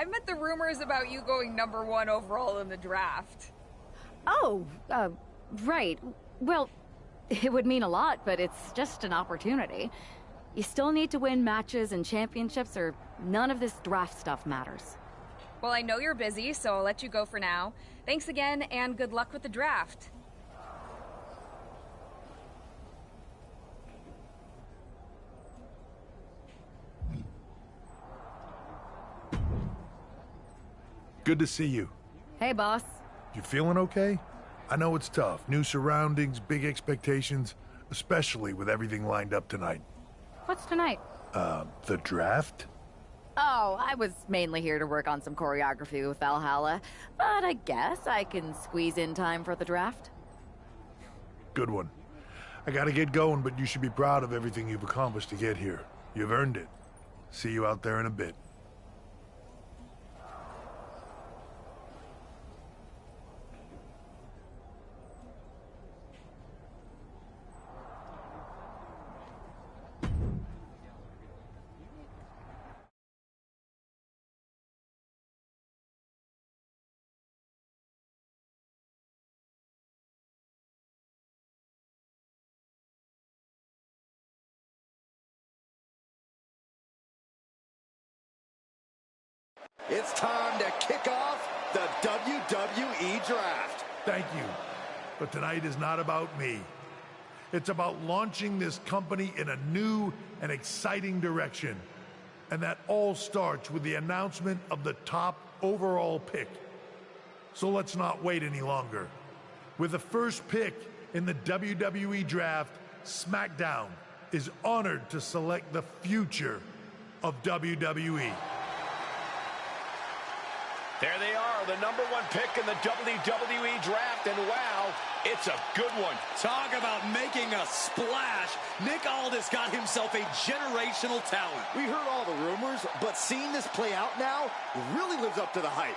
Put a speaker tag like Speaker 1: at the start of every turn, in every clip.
Speaker 1: I meant the rumors about you going #1 overall in the draft.
Speaker 2: Oh, right. Well, it would mean a lot, but it's just an opportunity. You still need to win matches and championships, or none of this draft stuff matters.
Speaker 1: Well, I know you're busy, so I'll let you go for now. Thanks again, and good luck with the draft.
Speaker 3: Good to see you.
Speaker 2: Hey, boss.
Speaker 3: You feeling okay? I know it's tough. New surroundings, big expectations, especially with everything lined up tonight.
Speaker 2: What's tonight?
Speaker 3: The draft?
Speaker 2: Oh, I was mainly here to work on some choreography with Valhalla, but I guess I can squeeze in time for the draft.
Speaker 3: Good one. I gotta get going, but you should be proud of everything you've accomplished to get here. You've earned it. See you out there in a bit.
Speaker 4: It's time to kick off the WWE Draft.
Speaker 3: Thank you. But tonight is not about me. It's about launching this company in a new and exciting direction. And that all starts with the announcement of the top overall pick. So let's not wait any longer. With the first pick in the WWE Draft, SmackDown is honored to select the future of WWE.
Speaker 4: There they are, the #1 pick in the WWE Draft, and wow, it's a good one.
Speaker 5: Talk about making a splash. Nick Aldis got himself a generational talent.
Speaker 4: We heard all the rumors, but seeing this play out now really lives up to the hype.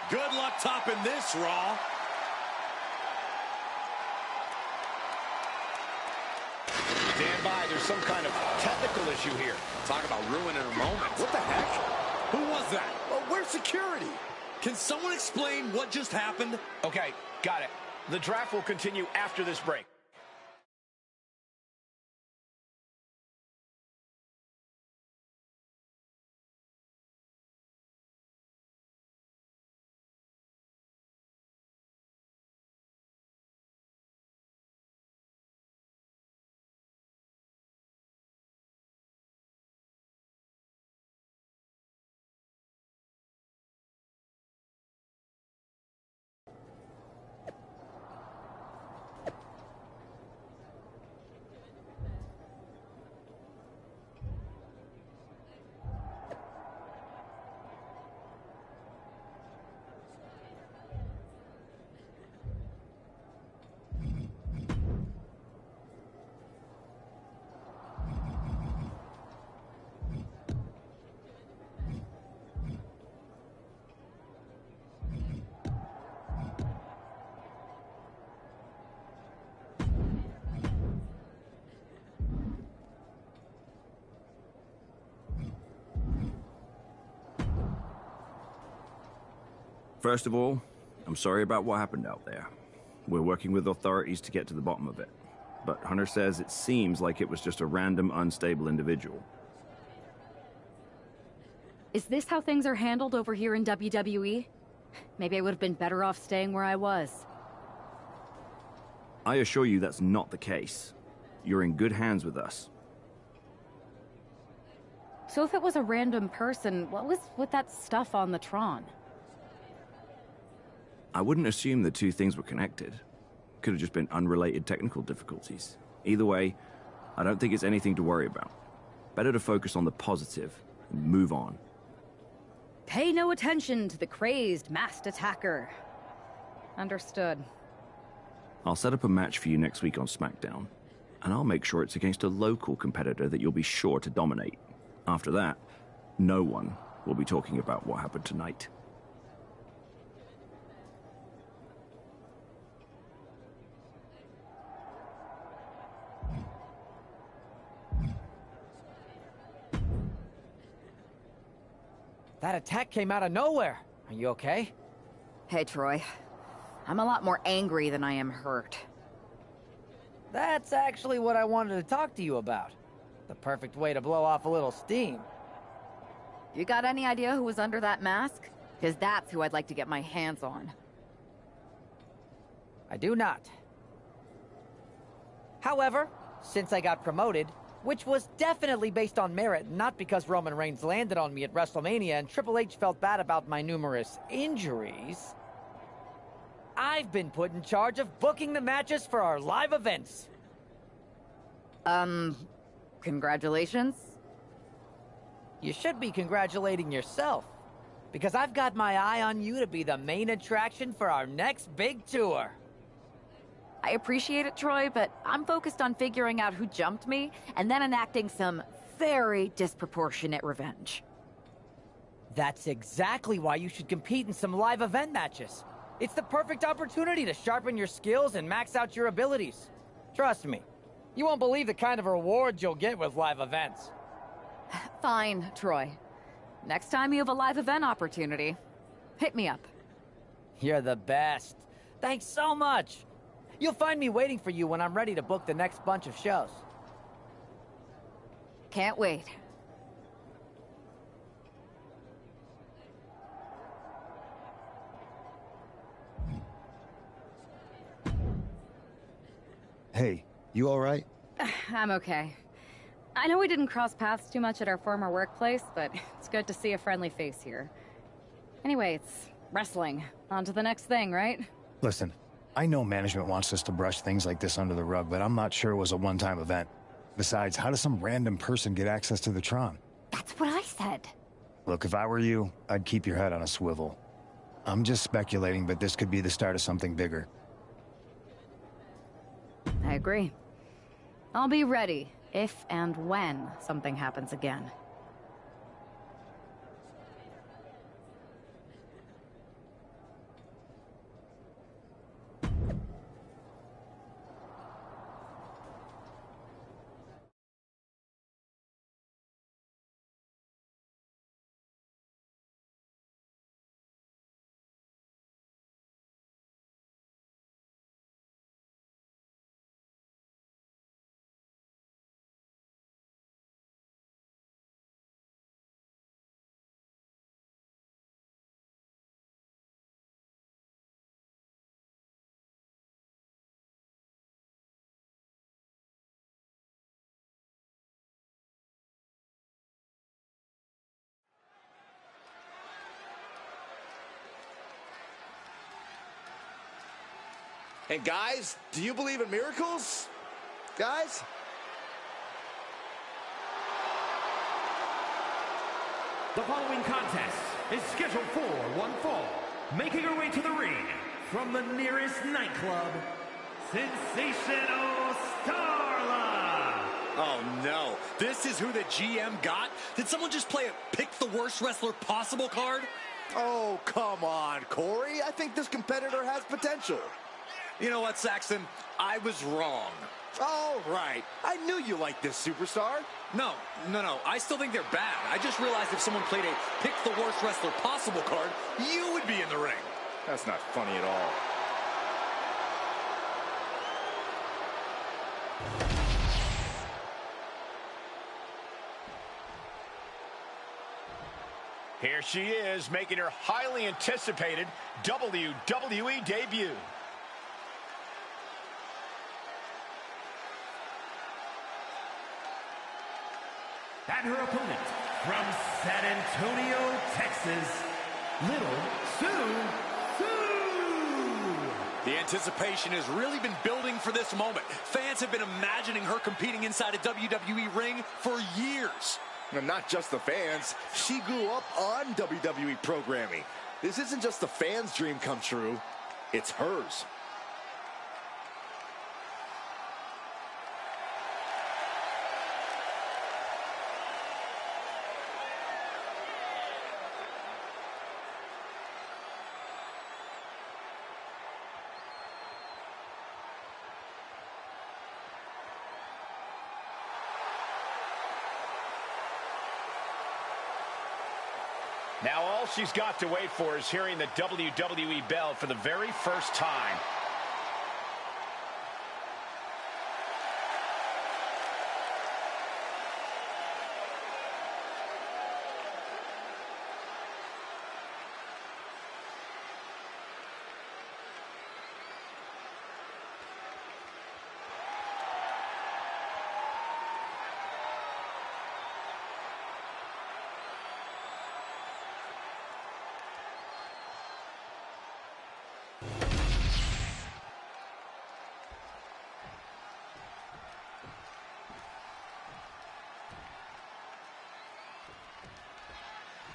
Speaker 5: Good luck topping this, Raw.
Speaker 4: Stand by, there's some kind of technical issue here. Talk about ruining a moment. What the heck?
Speaker 5: Who was that?
Speaker 4: Where's security?
Speaker 5: Can someone explain what just happened?
Speaker 4: Okay, got it. The draft will continue after this break.
Speaker 6: First of all, I'm sorry about what happened out there. We're working with authorities to get to the bottom of it. But Hunter says it seems like it was just a random, unstable individual.
Speaker 2: Is this how things are handled over here in WWE? Maybe I would have been better off staying where I was.
Speaker 6: I assure you that's not the case. You're in good hands with us.
Speaker 2: So if it was a random person, what was with that stuff on the Tron?
Speaker 6: I wouldn't assume the two things were connected. Could have just been unrelated technical difficulties. Either way, I don't think it's anything to worry about. Better to focus on the positive and move on.
Speaker 2: Pay no attention to the crazed, masked attacker. Understood.
Speaker 6: I'll set up a match for you next week on SmackDown, and I'll make sure it's against a local competitor that you'll be sure to dominate. After that, no one will be talking about what happened tonight.
Speaker 7: That attack came out of nowhere. Are you okay?
Speaker 2: Hey, Troy. I'm a lot more angry than I am hurt.
Speaker 7: That's actually what I wanted to talk to you about. The perfect way to blow off a little steam.
Speaker 2: You got any idea who was under that mask? Because that's who I'd like to get my hands on.
Speaker 7: I do not. However, since I got promoted, which was definitely based on merit, not because Roman Reigns landed on me at WrestleMania and Triple H felt bad about my numerous injuries, I've been put in charge of booking the matches for our live events.
Speaker 2: Congratulations.
Speaker 7: You should be congratulating yourself, because I've got my eye on you to be the main attraction for our next big tour.
Speaker 2: I appreciate it, Troy, but I'm focused on figuring out who jumped me and then enacting some very disproportionate revenge.
Speaker 7: That's exactly why you should compete in some live event matches. It's the perfect opportunity to sharpen your skills and max out your abilities. Trust me, you won't believe the kind of rewards you'll get with live events.
Speaker 2: Fine, Troy. Next time you have a live event opportunity, hit me up.
Speaker 7: You're the best. Thanks so much. You'll find me waiting for you when I'm ready to book the next bunch of shows.
Speaker 2: Can't wait.
Speaker 8: Hey, you all right?
Speaker 2: I'm okay. I know we didn't cross paths too much at our former workplace, but it's good to see a friendly face here. Anyway, it's wrestling. On to the next thing, right?
Speaker 8: Listen, I know management wants us to brush things like this under the rug, but I'm not sure it was a one-time event. Besides, how does some random person get access to the Tron?
Speaker 2: That's what I said.
Speaker 8: Look, if I were you, I'd keep your head on a swivel. I'm just speculating, but this could be the start of something bigger.
Speaker 2: I agree. I'll be ready if and when something happens again.
Speaker 4: And guys, do you believe in miracles? Guys?
Speaker 9: The following contest is scheduled for one fall. Making her way to the ring from the nearest nightclub, Sensational Starla.
Speaker 5: Oh no, this is who the GM got? Did someone just play a pick the worst wrestler possible card?
Speaker 4: Oh, come on, Corey. I think this competitor has potential.
Speaker 5: You know what, Saxton? I was wrong.
Speaker 4: All right. I knew you liked this superstar.
Speaker 5: No. I still think they're bad. I just realized if someone played a pick the worst wrestler possible card, you would be in the ring.
Speaker 4: That's not funny at all.
Speaker 10: Here she is, making her highly anticipated WWE debut.
Speaker 9: And her opponent from San Antonio, Texas, Little Sue.
Speaker 5: The anticipation has really been building for this moment. Fans have been imagining her competing inside a WWE ring for years.
Speaker 4: And not just the fans. She grew up on WWE programming. This isn't just the fans' dream come true. It's hers.
Speaker 10: Now all she's got to wait for is hearing the WWE bell for the very first time.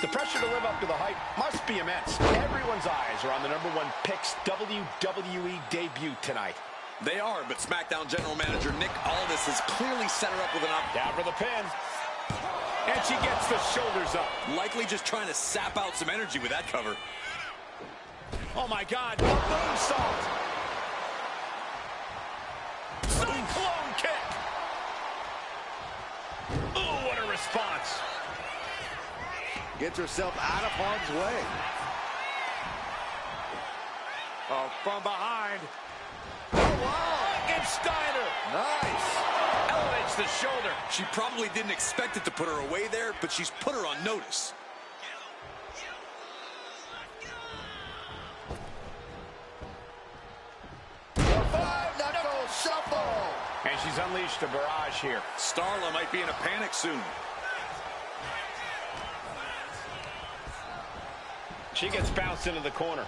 Speaker 10: The pressure to live up to the hype must be immense. Everyone's eyes are on the #1 pick's WWE debut tonight.
Speaker 5: They are, but SmackDown General Manager Nick Aldis has clearly set her up with an up.
Speaker 10: Down for the pin. And she gets the shoulders up.
Speaker 5: Likely just trying to sap out some energy with that cover.
Speaker 10: Oh my God, a moonsault. Cyclone kick. Oh, what a response.
Speaker 4: Gets herself out of harm's way.
Speaker 10: Oh, from behind. Oh, wow. Steiner. Nice. Elevates the shoulder.
Speaker 5: She probably didn't expect it to put her away there, but she's put her on notice.
Speaker 4: Five-knuckle shuffle.
Speaker 10: And she's unleashed a barrage here.
Speaker 5: Starla might be in a panic soon.
Speaker 10: She gets bounced into the corner.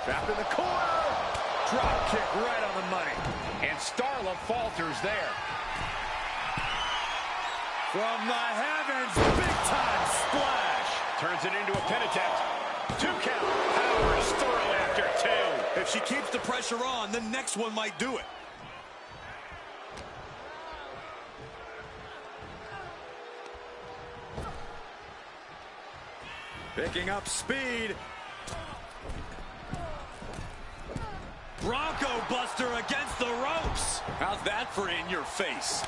Speaker 10: Trapped in the corner. Drop kick right on the money. And Starla falters there. From the heavens, big time splash. Turns it into a pin attempt. 2 count. Powers through after 2.
Speaker 5: If she keeps the pressure on, the next one might do it. Picking up speed. Bronco Buster against the ropes. How's that for in your face?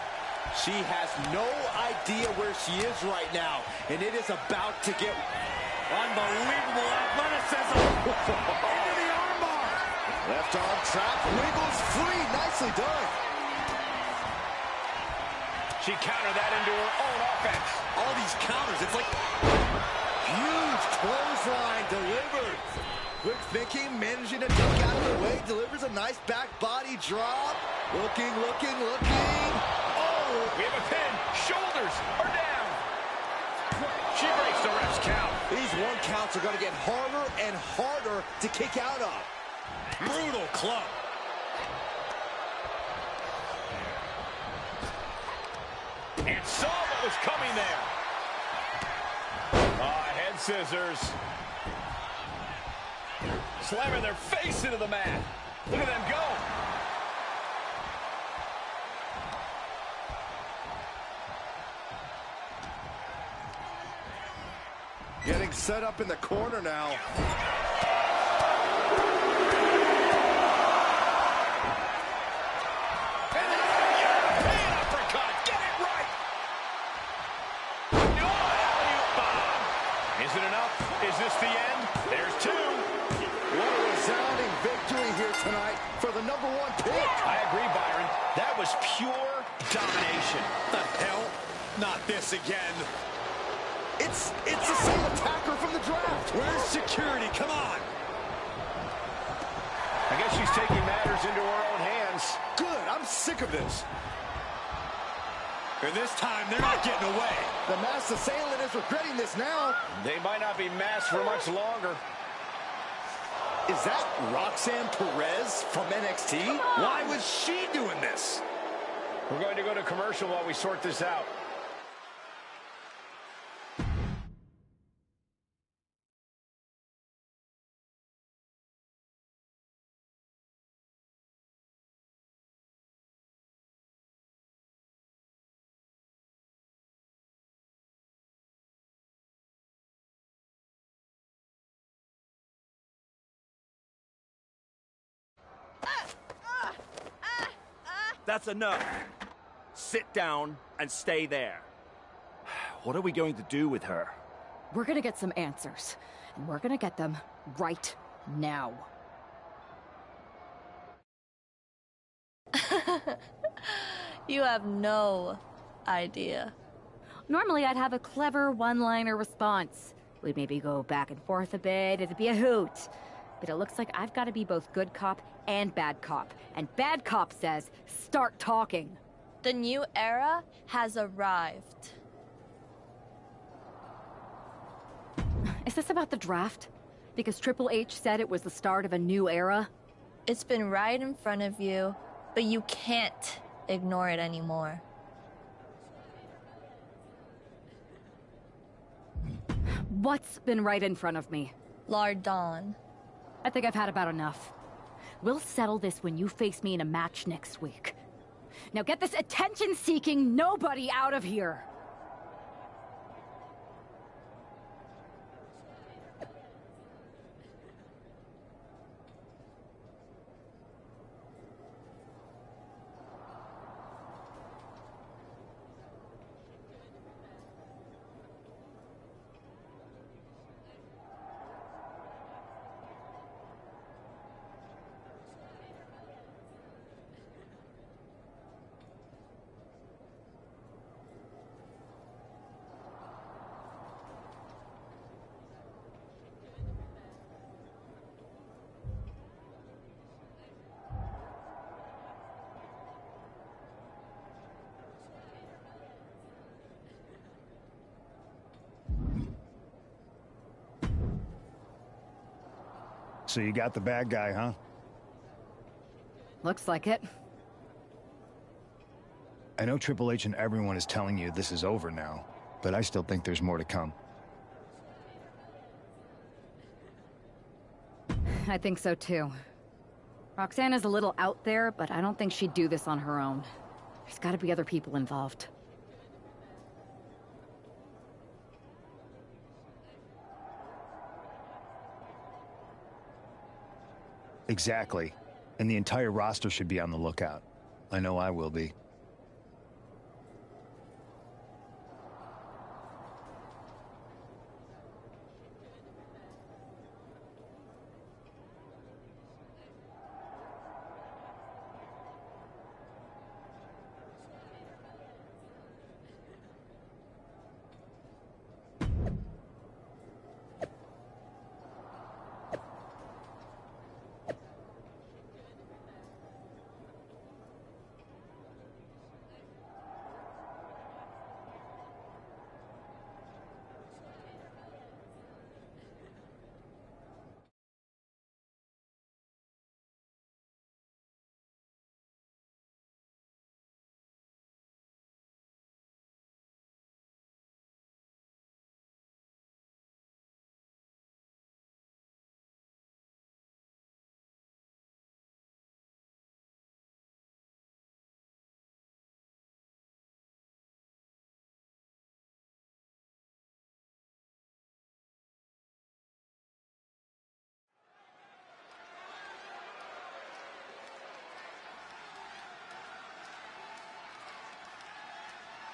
Speaker 4: She has no idea where she is right now, and it is about to get
Speaker 5: Unbelievable athleticism. Into the armbar.
Speaker 4: left arm trap, wiggles free. Nicely done.
Speaker 10: She countered that into her own offense.
Speaker 5: All these counters, it's like
Speaker 4: huge clothesline delivered. Quick thinking, managing to duck out of the way, delivers a nice back body drop. Looking. Oh!
Speaker 10: We have a pin. Shoulders are down. She breaks the ref's count.
Speaker 4: These 1 counts are going to get harder and harder to kick out of.
Speaker 5: brutal club.
Speaker 10: And saw what was coming there. Head scissors. Slamming their face into the mat. Look at them go.
Speaker 4: Getting set up in the corner now.
Speaker 10: Is it enough? Is this the end? There's 2.
Speaker 4: What a resounding victory here tonight for the #1 pick.
Speaker 10: I agree, Byron. That was pure domination.
Speaker 5: The hell? Not this again.
Speaker 4: It's the same attacker from the draft.
Speaker 5: Where's security? Come on.
Speaker 10: I guess she's taking matters into her own hands.
Speaker 4: Good. I'm sick of this.
Speaker 5: And this time, they're not getting away.
Speaker 4: The masked assailant is regretting this now.
Speaker 10: They might not be masked for much longer.
Speaker 4: Is that Roxanne Perez from NXT? Why was she doing this?
Speaker 10: We're going to go to commercial while we sort this out.
Speaker 6: That's enough. Sit down and stay there. What are we going to do with her?
Speaker 2: We're gonna get some answers, and we're gonna get them right now.
Speaker 11: You have no idea.
Speaker 2: Normally, I'd have a clever one-liner response. We'd maybe go back and forth a bit, it'd be a hoot. But it looks like I've got to be both good cop and bad cop. And bad cop says, start talking.
Speaker 11: The new era has arrived.
Speaker 2: Is this about the draft? Because Triple H said it was the start of a new era?
Speaker 11: It's been right in front of you, but you can't ignore it anymore.
Speaker 2: What's been right in front of me?
Speaker 11: Lardon.
Speaker 2: I think I've had about enough. We'll settle this when you face me in a match next week. Now get this attention-seeking nobody out of here!
Speaker 8: So you got the bad guy, huh?
Speaker 2: Looks like it.
Speaker 8: I know Triple H and everyone is telling you this is over now, but I still think there's more to come.
Speaker 2: I think so too. Roxanne is a little out there, but I don't think she'd do this on her own. There's gotta be other people involved.
Speaker 8: Exactly. And the entire roster should be on the lookout. I know I will be.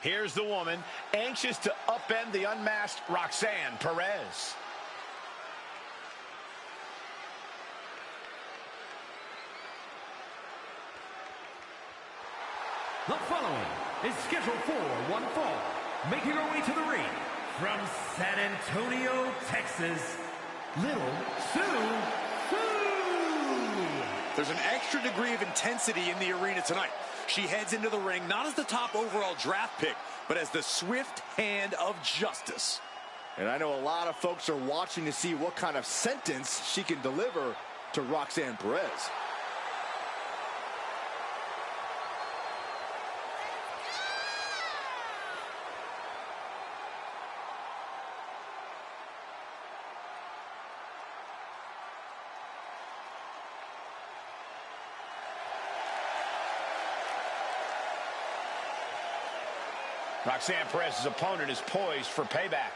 Speaker 10: Here's the woman, anxious to upend the unmasked Roxanne Perez.
Speaker 9: The following is scheduled for one fall, making her way to the ring from San Antonio, Texas, Little Sue.
Speaker 5: There's an extra degree of intensity in the arena tonight. She heads into the ring not as the top overall draft pick, but as the swift hand of justice.
Speaker 4: And I know a lot of folks are watching to see what kind of sentence she can deliver to Roxanne Perez.
Speaker 10: Roxanne Perez's opponent is poised for payback.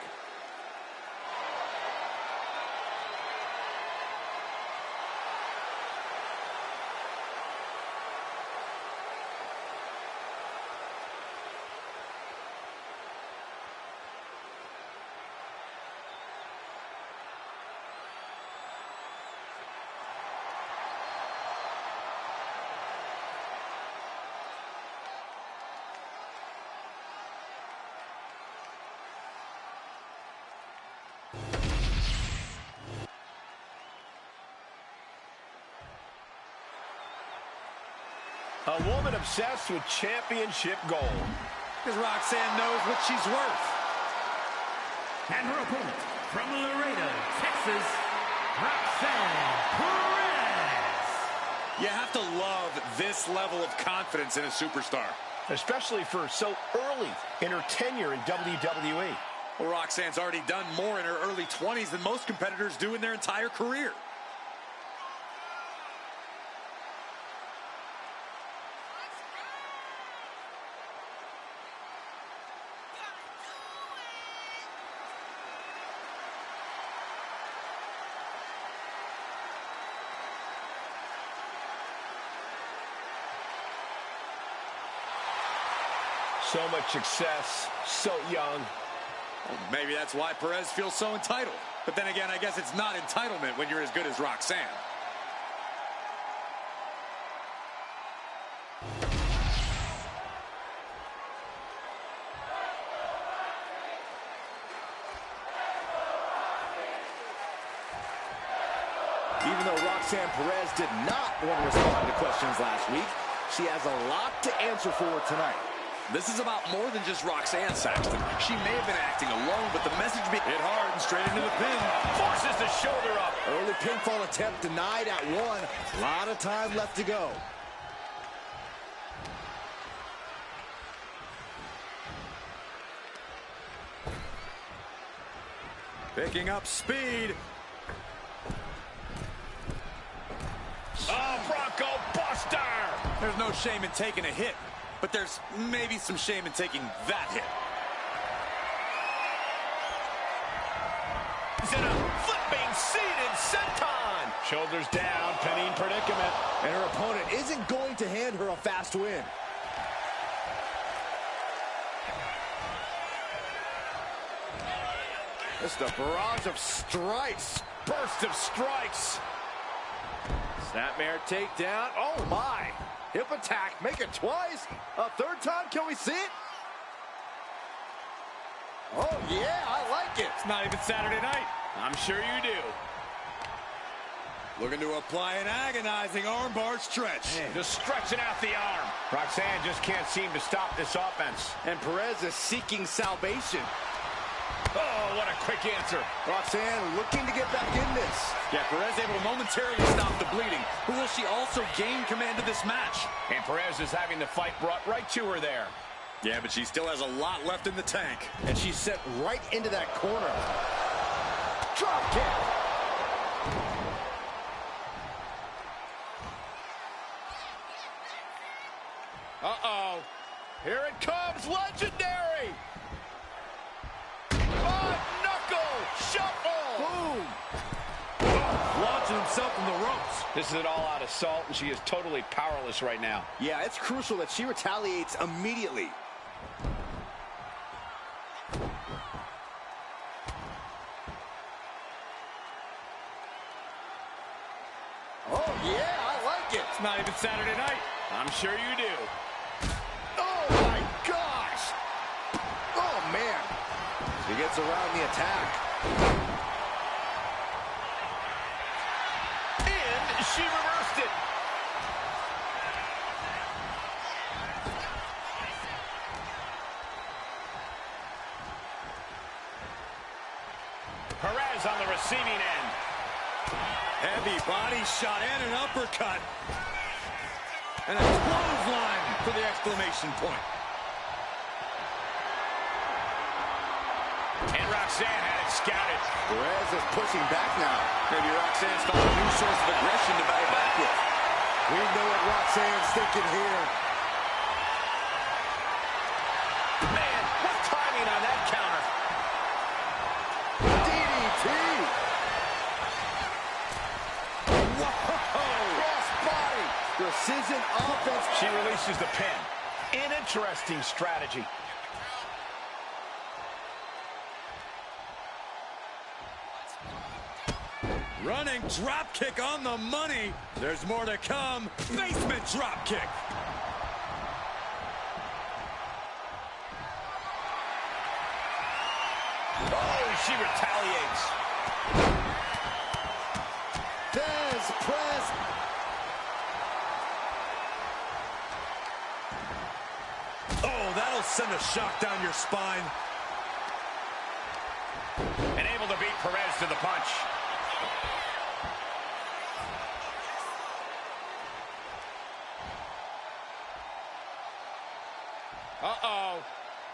Speaker 10: A woman obsessed with championship gold.
Speaker 5: Because Roxanne knows what she's worth.
Speaker 9: And her opponent, from Laredo, Texas, Roxanne Perez.
Speaker 5: You have to love this level of confidence in a superstar.
Speaker 10: Especially for so early in her tenure in WWE.
Speaker 5: Well, Roxanne's already done more in her early 20s than most competitors do in their entire career.
Speaker 10: So much success, so young.
Speaker 5: Well, maybe that's why Perez feels so entitled. But then again, I guess it's not entitlement when you're as good as Roxanne.
Speaker 4: Even though Roxanne Perez did not want to respond to questions last week, she has a lot to answer for tonight.
Speaker 5: This is about more than just Roxanne, Saxton. She may have been acting alone, but the message hit hard and straight into the pin.
Speaker 10: Forces the shoulder up.
Speaker 4: Early pinfall attempt denied at 1. A lot of time left to go.
Speaker 5: Picking up speed.
Speaker 10: Oh, Bronco Buster!
Speaker 5: There's no shame in taking a hit, but there's maybe some shame in taking that hit.
Speaker 10: He's in a flipping seated senton. Shoulders down, pinning predicament.
Speaker 4: And her opponent isn't going to hand her a fast win. Just a barrage of strikes.
Speaker 10: Burst of strikes.
Speaker 4: Snapmare takedown. Oh, my. Hip attack. Make it twice. A third time. Can we see it? Oh, yeah. I like it.
Speaker 10: It's not even Saturday night. I'm sure you do.
Speaker 5: Looking to apply an agonizing armbar stretch.
Speaker 10: Just stretching out the arm. Roxanne just can't seem to stop this offense.
Speaker 4: And Perez is seeking salvation.
Speaker 10: Oh, what a quick answer.
Speaker 4: Roxanne looking to get back in this.
Speaker 5: Yeah, Perez able to momentarily stop the bleeding. But will she also gain command of this match?
Speaker 10: And Perez is having the fight brought right to her there.
Speaker 5: Yeah, but she still has a lot left in the tank.
Speaker 4: And she's sent right into that corner. Drop kick.
Speaker 10: Uh-oh. Here it comes, legendary. Oh, knuckle shuffle.
Speaker 4: Boom.
Speaker 5: Launching himself from the ropes.
Speaker 10: This is an all-out assault, and she is totally powerless right now.
Speaker 4: Yeah, it's crucial that she retaliates immediately. Oh, yeah, I like it.
Speaker 10: It's not even Saturday night. I'm sure you do.
Speaker 4: Oh, my gosh. Oh, man. She gets around the attack.
Speaker 10: And she reversed it. Perez on the receiving end.
Speaker 5: Heavy body shot and an uppercut. And a clothesline for the exclamation point.
Speaker 10: And Roxanne had it scouted.
Speaker 4: Perez is pushing back now.
Speaker 5: Maybe Roxanne's found a new source of aggression to battle back with.
Speaker 4: We know what Roxanne's thinking here.
Speaker 10: Man, what timing on that counter.
Speaker 4: DDT. Crossbody. Precision offense.
Speaker 10: She releases the pin. An interesting strategy.
Speaker 5: Running drop kick on the money. There's more to come. Basement drop kick.
Speaker 10: Oh, she retaliates.
Speaker 4: Des press.
Speaker 5: send a shock down your spine.
Speaker 10: And able to beat Perez to the punch. Uh-oh.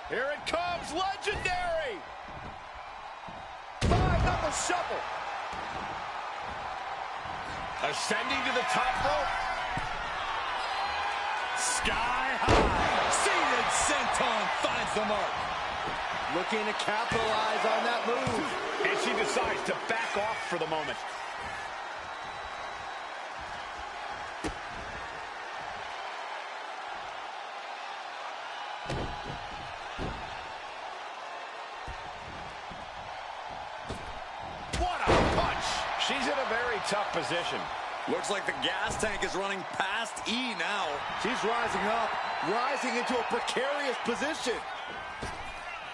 Speaker 10: Here it comes, legendary! Five-knuckle shuffle. Ascending to the top rope.
Speaker 5: Sky high. Seated senton finds the mark.
Speaker 4: Looking to capitalize on that move.
Speaker 10: And she decides to back off for the moment. What a punch! She's in a very tough position.
Speaker 5: Looks like the gas tank is running past E now.
Speaker 4: She's rising up, rising into a precarious position.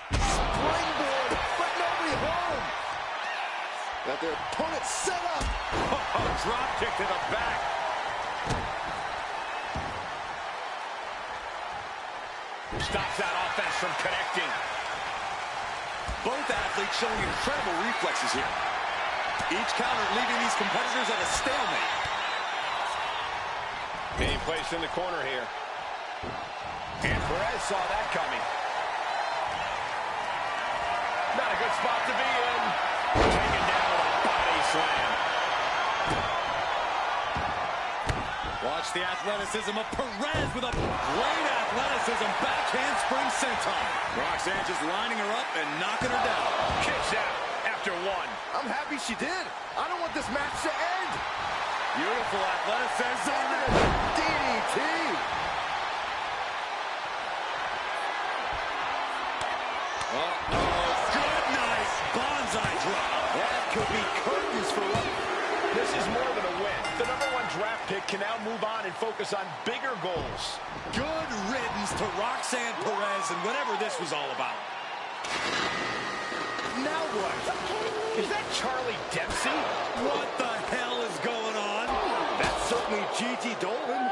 Speaker 4: Springboard, but nobody home. Got their opponent set up.
Speaker 10: Drop kick to the back. Stops that offense from connecting.
Speaker 5: Both athletes showing incredible reflexes here. Each counter leaving these competitors at a stalemate.
Speaker 10: Being placed in the corner here. And Perez saw that coming. Not a good spot to be in. Taken down with a body slam.
Speaker 5: Watch the athleticism of Perez with a great athleticism. Backhand spring senton. Roxanne just lining her up and knocking her down.
Speaker 10: Kicks out after one.
Speaker 4: I'm happy she did. I don't want this match to end.
Speaker 10: Beautiful athleticism.
Speaker 4: DDT.
Speaker 5: Uh-oh. Good night. Bonsai drop.
Speaker 4: That could be curtains for what?
Speaker 10: This is more than a win. The #1 draft pick can now move on and focus on bigger goals.
Speaker 5: Good riddance to Roxanne Perez and whatever this was all about.
Speaker 10: Now what? Is that Charlie Dempsey?
Speaker 5: What the hell is going on?
Speaker 4: That's certainly Gigi Dolan.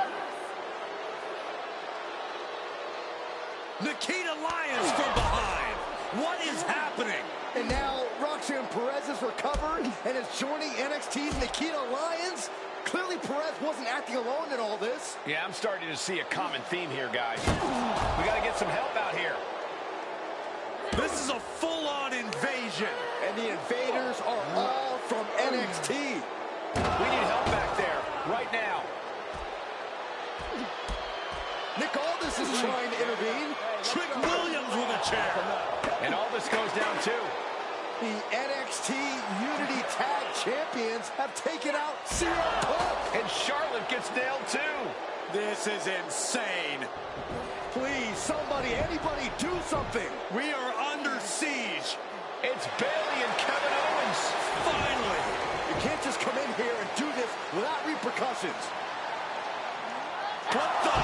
Speaker 5: Nikita Lyons from behind. What is happening?
Speaker 4: And now Roxanne Perez has recovered and is joining NXT's Nikita Lyons. Clearly Perez wasn't acting alone in all this.
Speaker 10: Yeah, I'm starting to see a common theme here, guys. We got to get some help out here.
Speaker 5: This is a full-on invasion.
Speaker 4: And the invaders are all from NXT.
Speaker 10: We need help back there, right now.
Speaker 4: Nick Aldis is trying to intervene.
Speaker 5: Trick Williams with a chair.
Speaker 10: And all this goes down, too.
Speaker 4: The NXT Unity Tag Champions have taken out CM Punk.
Speaker 10: And Charlotte gets nailed, too.
Speaker 5: This is insane.
Speaker 4: Please, somebody, anybody, do something.
Speaker 5: We are under siege.
Speaker 10: It's Bayley and Kevin Owens.
Speaker 5: Finally.
Speaker 4: You can't just come in here and do this without repercussions.
Speaker 5: What the?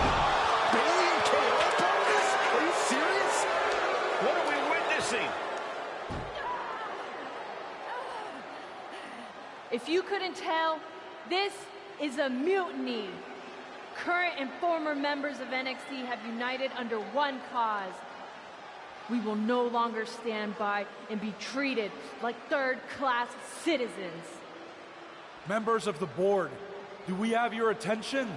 Speaker 4: Bayley and KO bonus? Are you serious?
Speaker 10: What are we witnessing?
Speaker 12: If you couldn't tell, this is a mutiny. Current and former members of NXT have united under one cause. We will no longer stand by and be treated like third-class citizens.
Speaker 13: Members of the board, do we have your attention?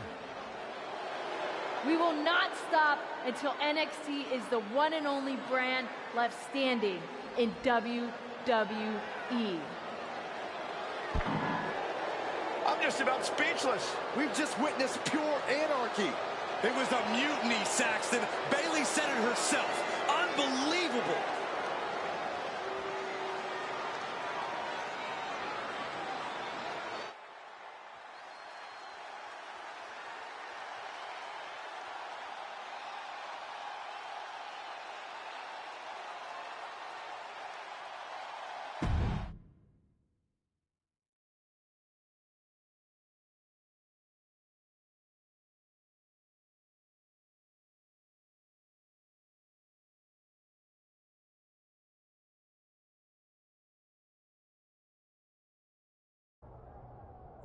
Speaker 12: We will not stop until NXT is the one and only brand left standing in WWE.
Speaker 10: I'm just about speechless.
Speaker 4: We've just witnessed pure anarchy.
Speaker 5: It was a mutiny, Saxton. Bayley said it herself. Unbelievable.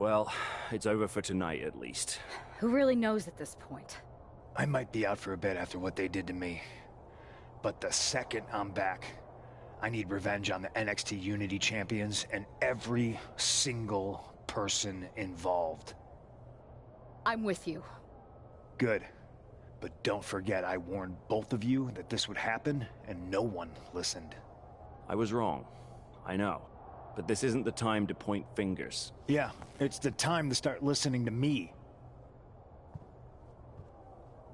Speaker 6: Well, it's over for tonight at least.
Speaker 2: Who really knows at this point?
Speaker 8: I might be out for a bit after what they did to me. But the second I'm back, I need revenge on the NXT Unity Champions and every single person involved.
Speaker 2: I'm with you.
Speaker 8: Good. But don't forget I warned both of you that this would happen, and no one listened.
Speaker 6: I was wrong. I know. But this isn't the time to point fingers.
Speaker 8: Yeah, it's the time to start listening to me.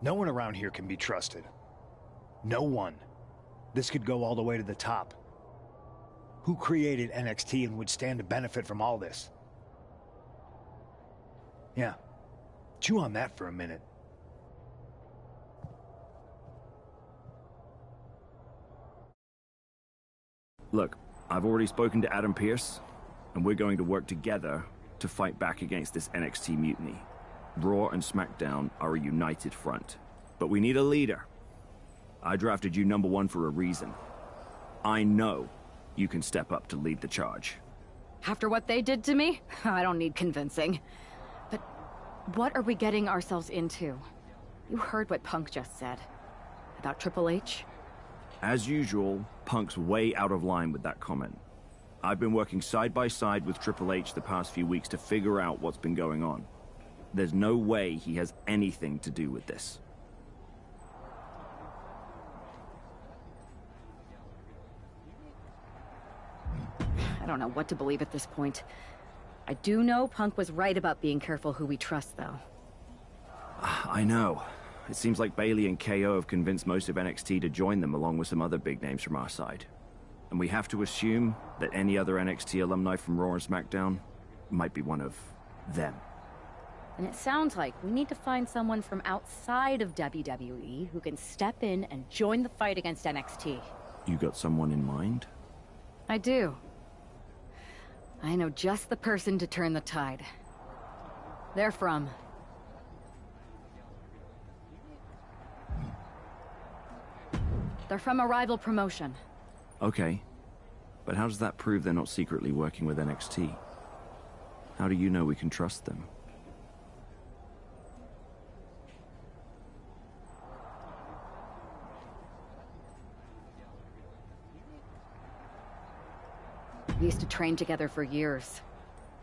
Speaker 8: No one around here can be trusted. No one. This could go all the way to the top. Who created NXT and would stand to benefit from all this? Yeah. Chew on that for a minute.
Speaker 6: Look, I've already spoken to Adam Pearce, and we're going to work together to fight back against this NXT mutiny. Raw and SmackDown are a united front, but we need a leader. I drafted you #1 for a reason. I know you can step up to lead the charge.
Speaker 2: After what they did to me, I don't need convincing. But what are we getting ourselves into? You heard what Punk just said. About Triple H?
Speaker 6: As usual, Punk's way out of line with that comment. I've been working side by side with Triple H the past few weeks to figure out what's been going on. There's no way he has anything to do with this.
Speaker 2: I don't know what to believe at this point. I do know Punk was right about being careful who we trust, though.
Speaker 6: I know. It seems like Bailey and KO have convinced most of NXT to join them along with some other big names from our side. And we have to assume that any other NXT alumni from Raw and SmackDown might be one of them.
Speaker 2: And it sounds like we need to find someone from outside of WWE who can step in and join the fight against NXT.
Speaker 6: You got someone in mind?
Speaker 2: I do. I know just the person to turn the tide. They're from... They're from a rival promotion.
Speaker 6: Okay. But how does that prove they're not secretly working with NXT? How do you know we can trust them?
Speaker 2: We used to train together for years.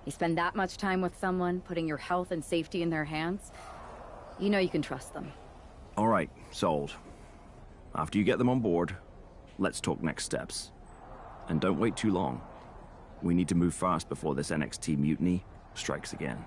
Speaker 2: You spend that much time with someone, putting your health and safety in their hands, you know you can trust them.
Speaker 6: All right, sold. After you get them on board, let's talk next steps. And don't wait too long. We need to move fast before this NXT mutiny strikes again.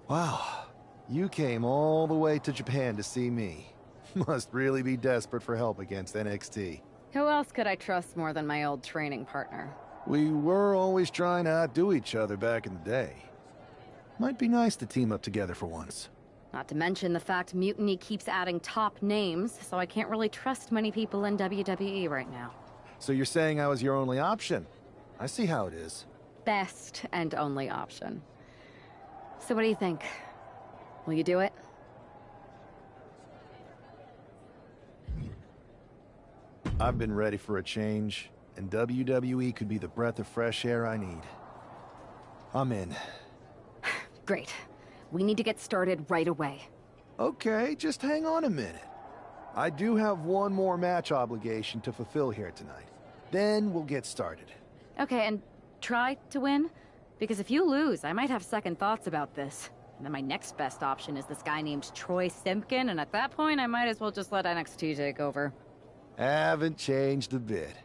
Speaker 14: Wow, you came all the way to Japan to see me. Must really be desperate for help against NXT.
Speaker 2: Who else could I trust more than my old training partner?
Speaker 14: We were always trying to outdo each other back in the day. Might be nice to team up together for once.
Speaker 2: Not to mention the fact Mutiny keeps adding top names, so I can't really trust many people in WWE right now.
Speaker 14: So you're saying I was your only option? I see how it is.
Speaker 2: Best and only option. So what do you think? Will you do it?
Speaker 14: I've been ready for a change, and WWE could be the breath of fresh air I need. I'm in.
Speaker 2: Great. We need to get started right away.
Speaker 14: Okay, just hang on a minute. I do have one more match obligation to fulfill here tonight. Then we'll get started.
Speaker 2: Okay, and try to win? Because if you lose, I might have second thoughts about this. And then my next best option is this guy named Troy Simpkin, and at that point, I might as well just let NXT take over.
Speaker 14: Haven't changed a bit.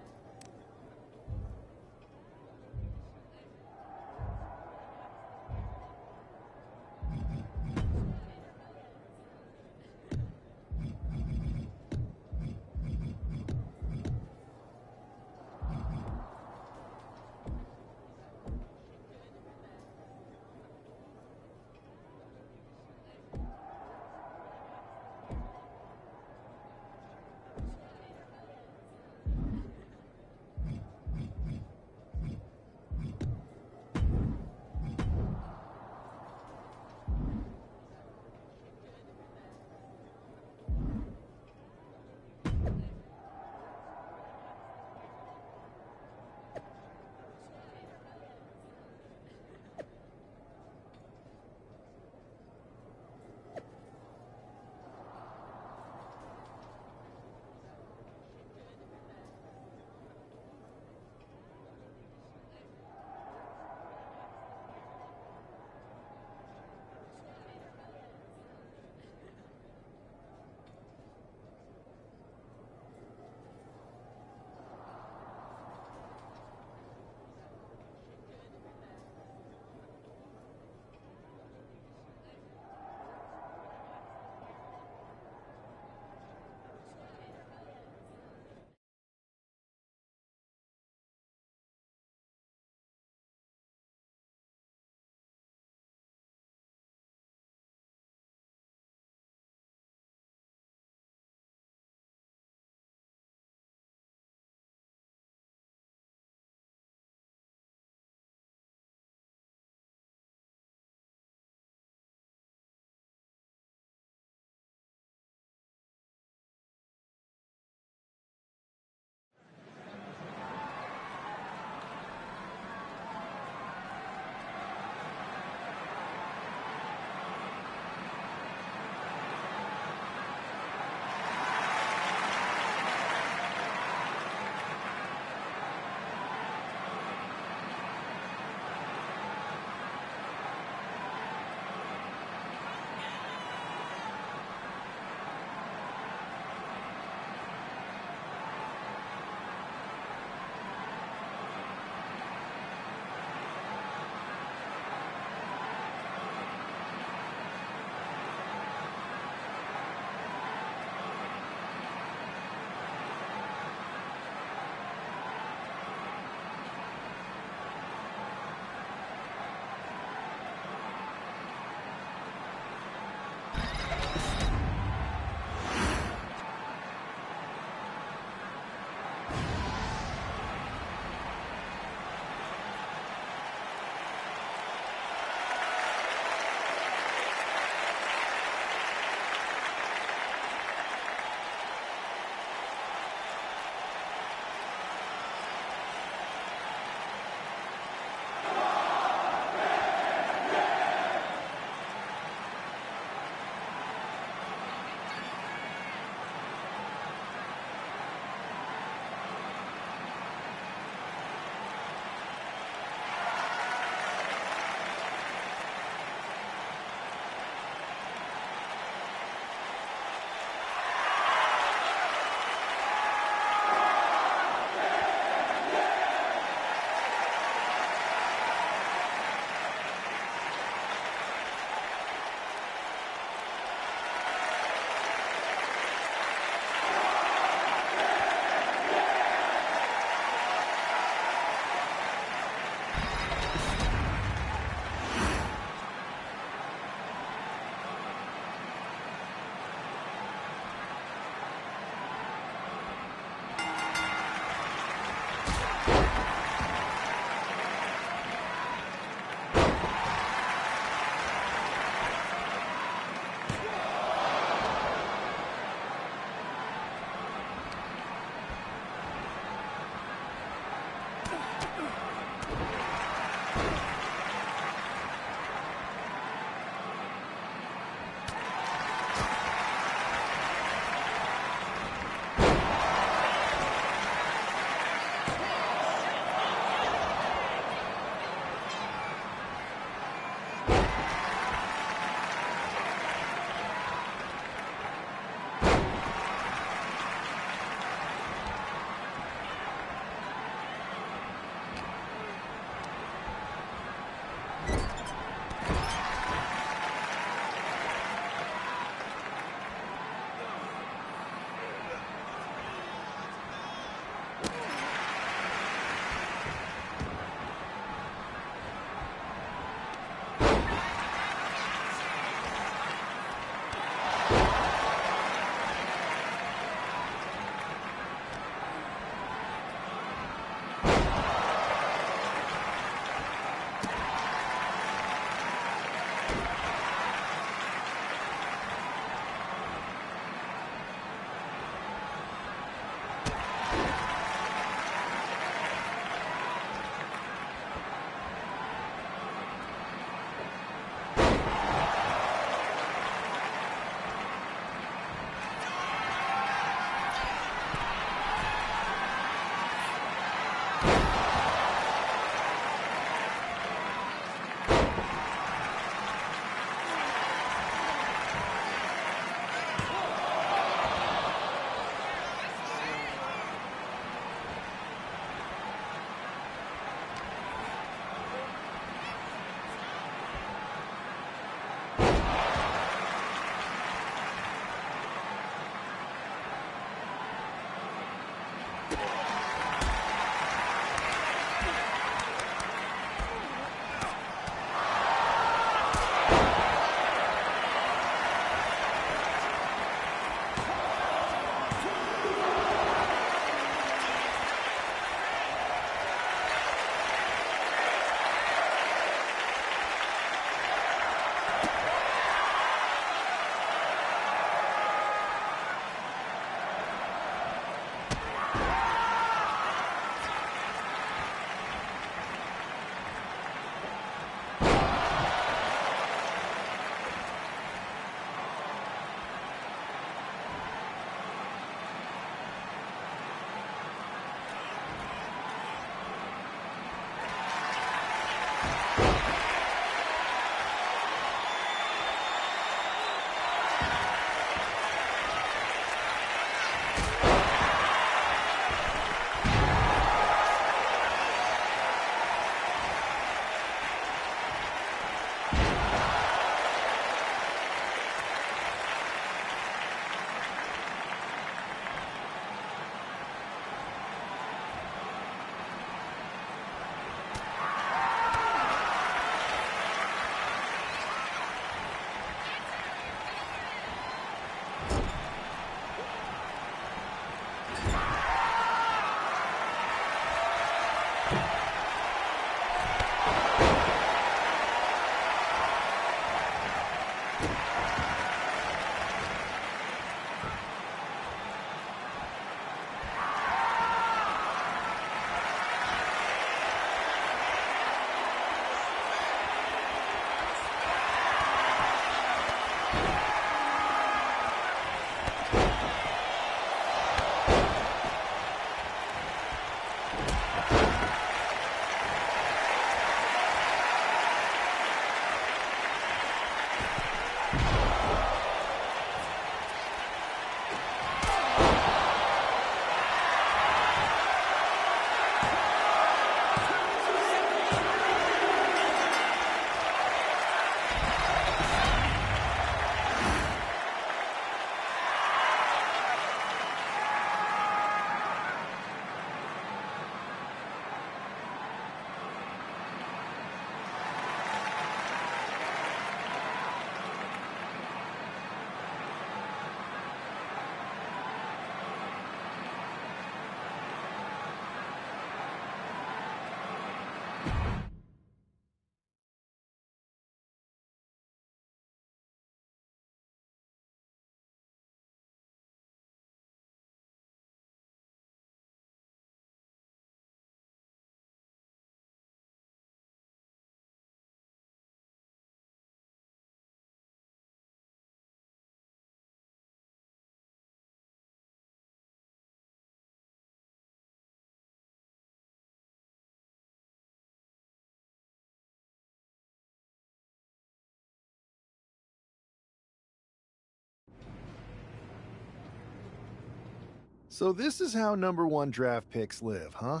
Speaker 14: So this is how #1 draft picks live, huh?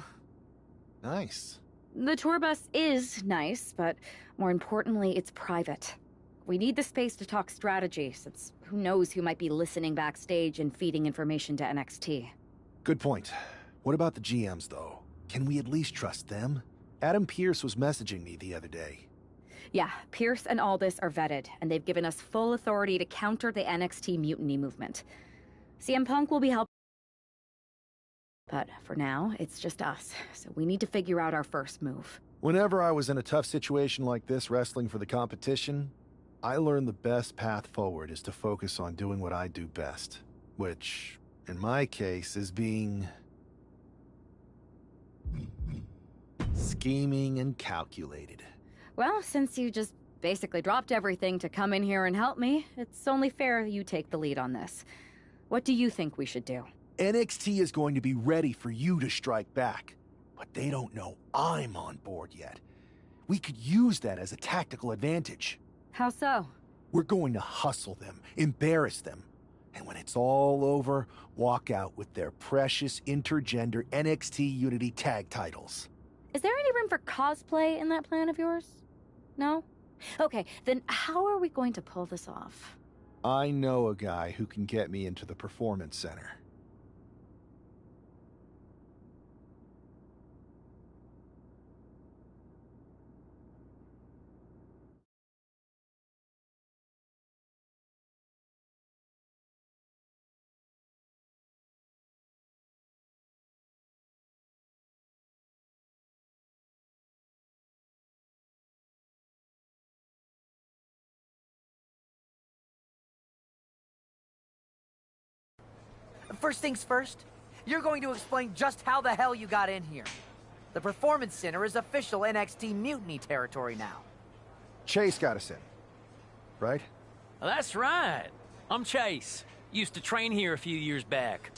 Speaker 14: Nice.
Speaker 2: The tour bus is nice, but more importantly, it's private. We need the space to talk strategy, since who knows who might be listening backstage and feeding information to NXT.
Speaker 14: Good point. What about the GMs, though? Can we at least trust them? Adam Pearce was messaging me the other day.
Speaker 2: Yeah, Pierce and Aldis are vetted, and they've given us full authority to counter the NXT mutiny movement. CM Punk will be helping. But for now, it's just us, so we need to figure out our first move.
Speaker 14: Whenever I was in a tough situation like this wrestling for the competition, I learned the best path forward is to focus on doing what I do best. Which, in my case, is being... scheming and calculated.
Speaker 2: Well, since you just basically dropped everything to come in here and help me, it's only fair you take the lead on this. What do you think we should do?
Speaker 14: NXT is going to be ready for you to strike back, but they don't know I'm on board yet. We could use that as a tactical advantage.
Speaker 2: How so?
Speaker 14: We're going to hustle them, embarrass them, and when it's all over, walk out with their precious intergender NXT Unity tag titles.
Speaker 2: Is there any room for cosplay in that plan of yours? No? Okay, then how are we going to pull this off?
Speaker 14: I know a guy who can get me into the Performance Center.
Speaker 7: First things first, you're going to explain just how the hell you got in here. The Performance Center is official NXT Mutiny territory now.
Speaker 14: Chase got us in, right?
Speaker 15: That's right. I'm Chase. Used to train here a few years back.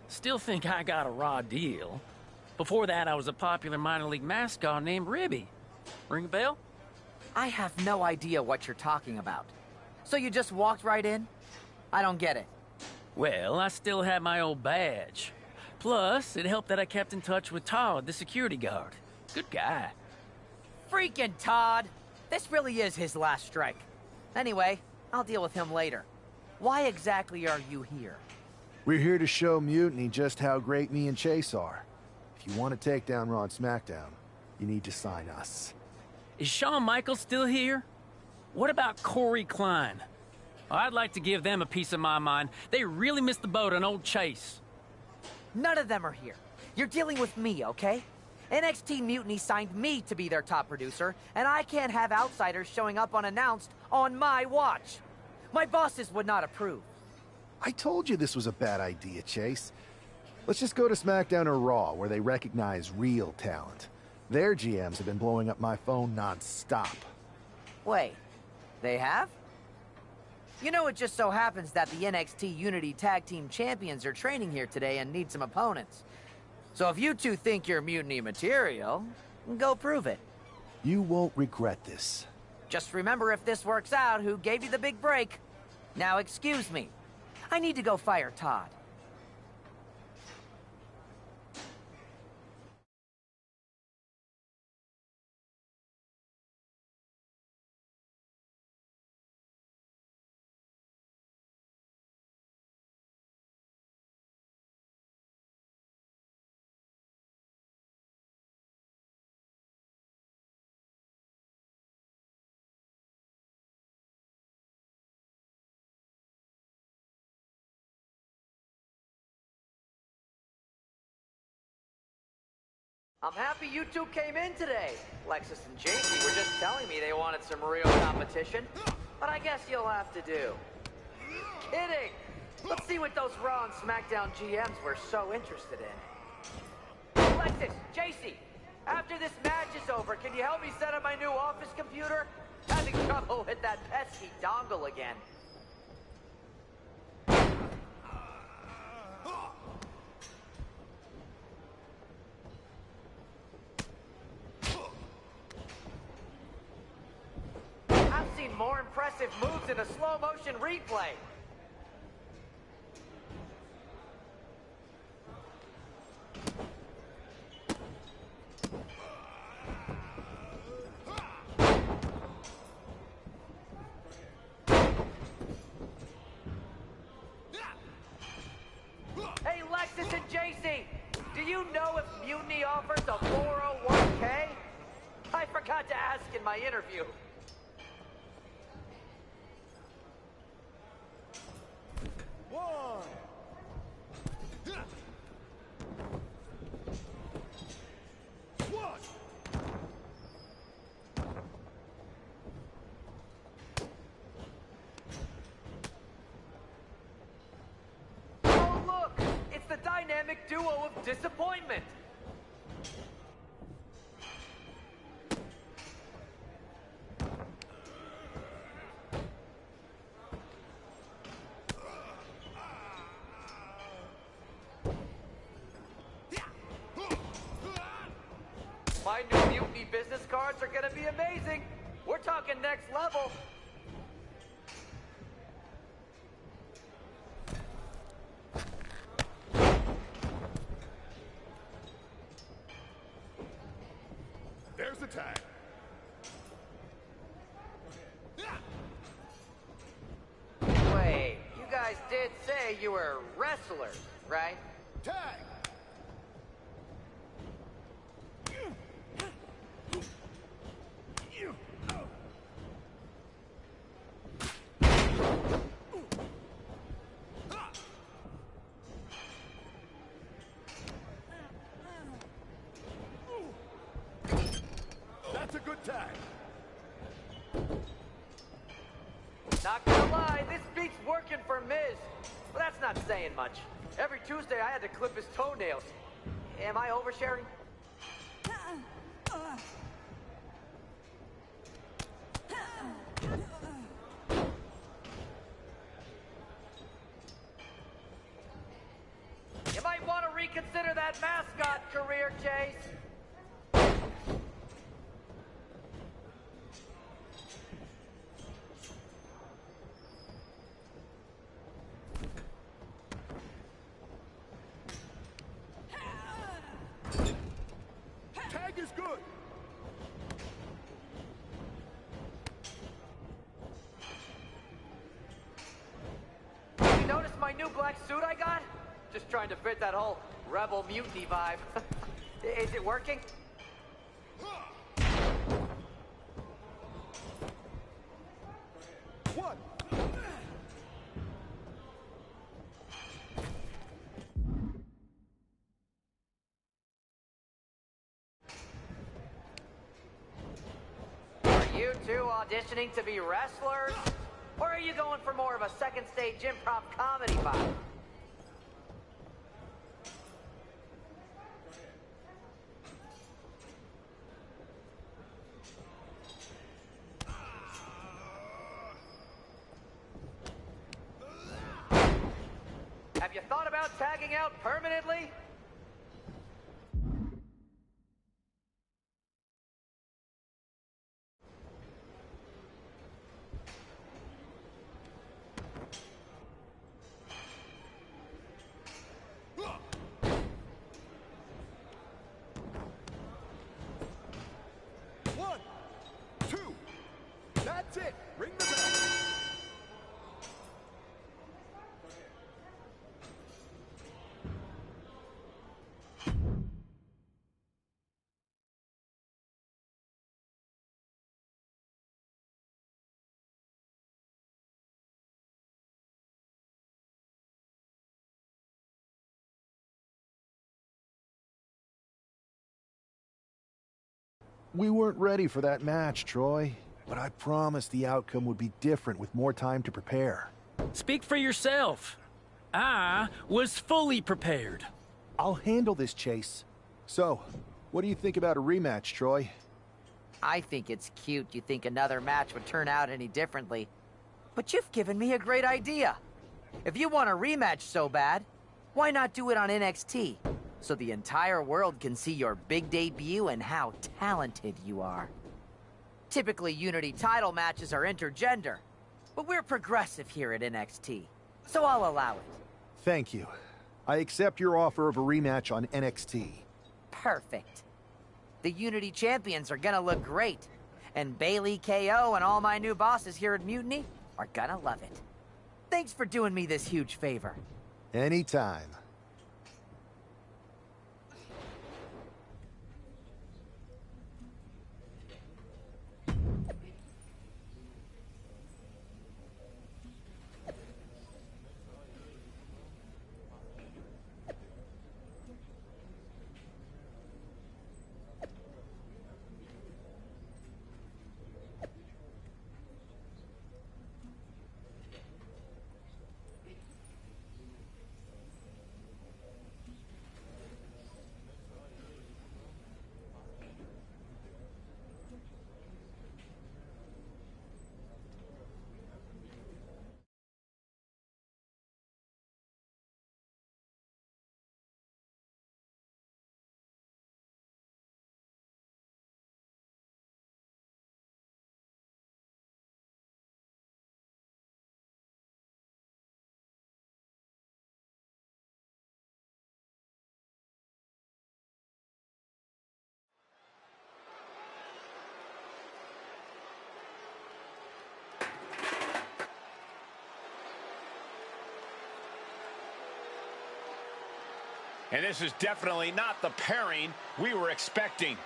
Speaker 15: Still think I got a raw deal. Before that, I was a popular minor league mascot named Ribby. Ring a bell?
Speaker 7: I have no idea what you're talking about. So you just walked right in? I don't get it.
Speaker 15: Well, I still had my old badge. Plus, it helped that I kept in touch with Todd, the security guard. Good guy.
Speaker 7: Freaking Todd! This really is his last strike. Anyway, I'll deal with him later. Why exactly are you here?
Speaker 14: We're here to show Mutiny just how great me and Chase are. If you want to take down Raw and SmackDown, you need to sign us.
Speaker 15: Is Shawn Michaels still here? What about Corey Klein? I'd like to give them a piece of my mind. They really missed the boat on old Chase.
Speaker 7: None of them are here. You're dealing with me, okay? NXT Mutiny signed me to be their top producer, and I can't have outsiders showing up unannounced on my watch. My bosses would not approve.
Speaker 14: I told you this was a bad idea, Chase. Let's just go to SmackDown or Raw, where they recognize real talent. Their GMs have been blowing up my phone non-stop.
Speaker 7: Wait, they have? You know, it just so happens that the NXT Unity Tag Team Champions are training here today and need some opponents. So if you two think you're Mutiny material, go prove it.
Speaker 14: You won't regret this.
Speaker 7: Just remember, if this works out, who gave you the big break. Now excuse me. I need to go fire Todd. I'm happy you two came in today. Lexus and JC were just telling me they wanted some real competition, but I guess you'll have to do. Kidding! Let's see what those Raw and SmackDown GMs were so interested in. Lexus, JC, after this match is over, can you help me set up my new office computer? Having trouble with that pesky dongle again. I've seen more impressive moves in a slow-motion replay. Hey, Lexus and JC, do you know if Mutiny offers a 401k? I forgot to ask in my interview. Oh, look! It's the dynamic duo of disappointment! My new Mutiny business cards are gonna be amazing! We're talking next level!
Speaker 3: There's the tag.
Speaker 7: Wait, you guys did say you were wrestlers, right?
Speaker 3: Tag! That's a good tag.
Speaker 7: Not gonna lie, this beat's working for Miz. But that's not saying much. Every Tuesday I had to clip his toenails. Am I oversharing? You might want to reconsider that mascot career, Chase.
Speaker 4: is good.
Speaker 7: You notice my new black suit I got? Just trying to fit that whole rebel mutiny vibe. Is it working?
Speaker 4: One.
Speaker 7: Are you two auditioning to be wrestlers? Or are you going for more of a second stage improv comedy vibe? Have you thought about tagging out permanently?
Speaker 4: One, two. That's it. Ring the bell.
Speaker 14: We weren't ready for that match, Troy. But I promised the outcome would be different with more time to prepare.
Speaker 15: Speak for yourself. I was fully prepared.
Speaker 14: I'll handle this, Chase. So, what do you think about a rematch, Troy?
Speaker 7: I think it's cute you think another match would turn out any differently. But you've given me a great idea. If you want a rematch so bad, why not do it on NXT? So the entire world can see your big debut and how talented you are. Typically, Unity title matches are intergender, but we're progressive here at NXT, so I'll allow it.
Speaker 14: Thank you. I accept your offer of a rematch on NXT.
Speaker 7: Perfect. The Unity champions are gonna look great, and Bailey, KO, and all my new bosses here at Mutiny are gonna love it. Thanks for doing me this huge favor.
Speaker 14: Anytime.
Speaker 10: And this is definitely not the pairing we were expecting.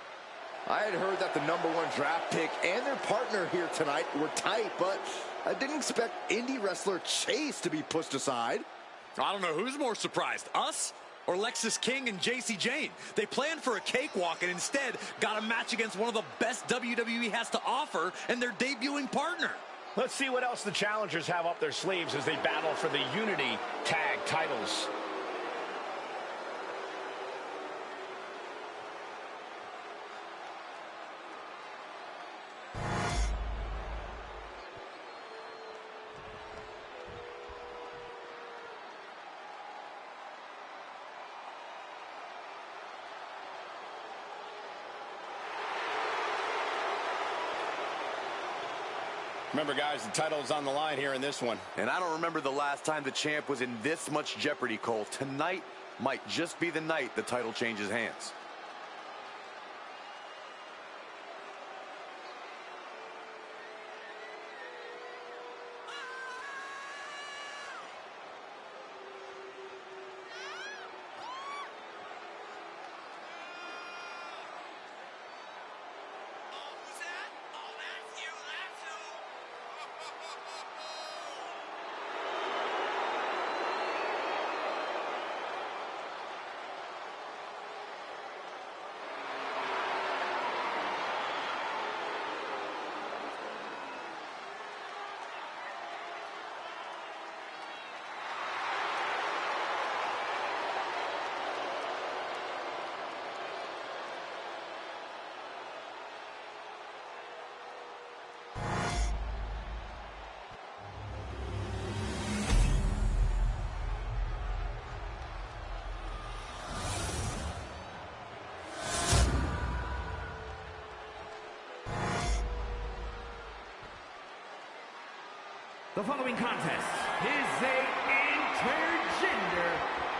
Speaker 4: I had heard that the #1 draft pick and their partner here tonight were tight, but I didn't expect indie wrestler Chase to be pushed aside.
Speaker 5: I don't know who's more surprised, us or Lexis King and JC Jane. They planned for a cakewalk and instead got a match against one of the best WWE has to offer and their debuting partner.
Speaker 10: Let's see what else the challengers have up their sleeves as they battle for the Unity Tag titles.
Speaker 5: Remember, guys, the title is on the line here in this one.
Speaker 16: And I don't remember the last time the champ was in this much jeopardy, Cole. Tonight might just be the night the title changes hands.
Speaker 9: The following contest is a intergender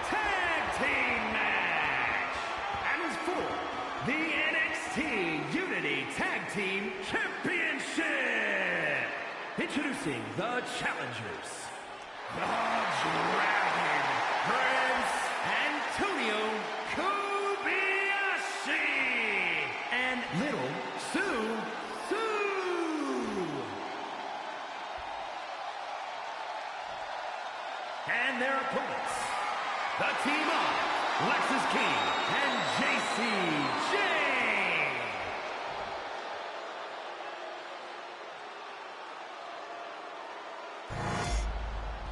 Speaker 9: tag team match and is for the NXT Unity Tag Team Championship. Introducing the challengers, the Dragon Prince Antonio Kobayashi and Little Sue. And their opponents, the team of Lexis King and JC Jane.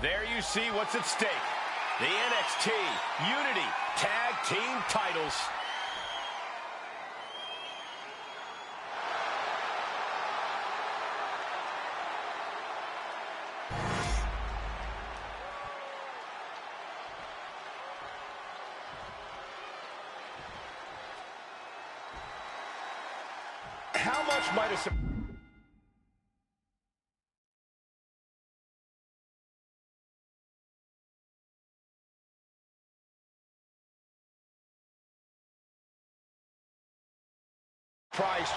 Speaker 10: There you see what's at stake. The NXT Unity Tag Team titles. How much might a surprise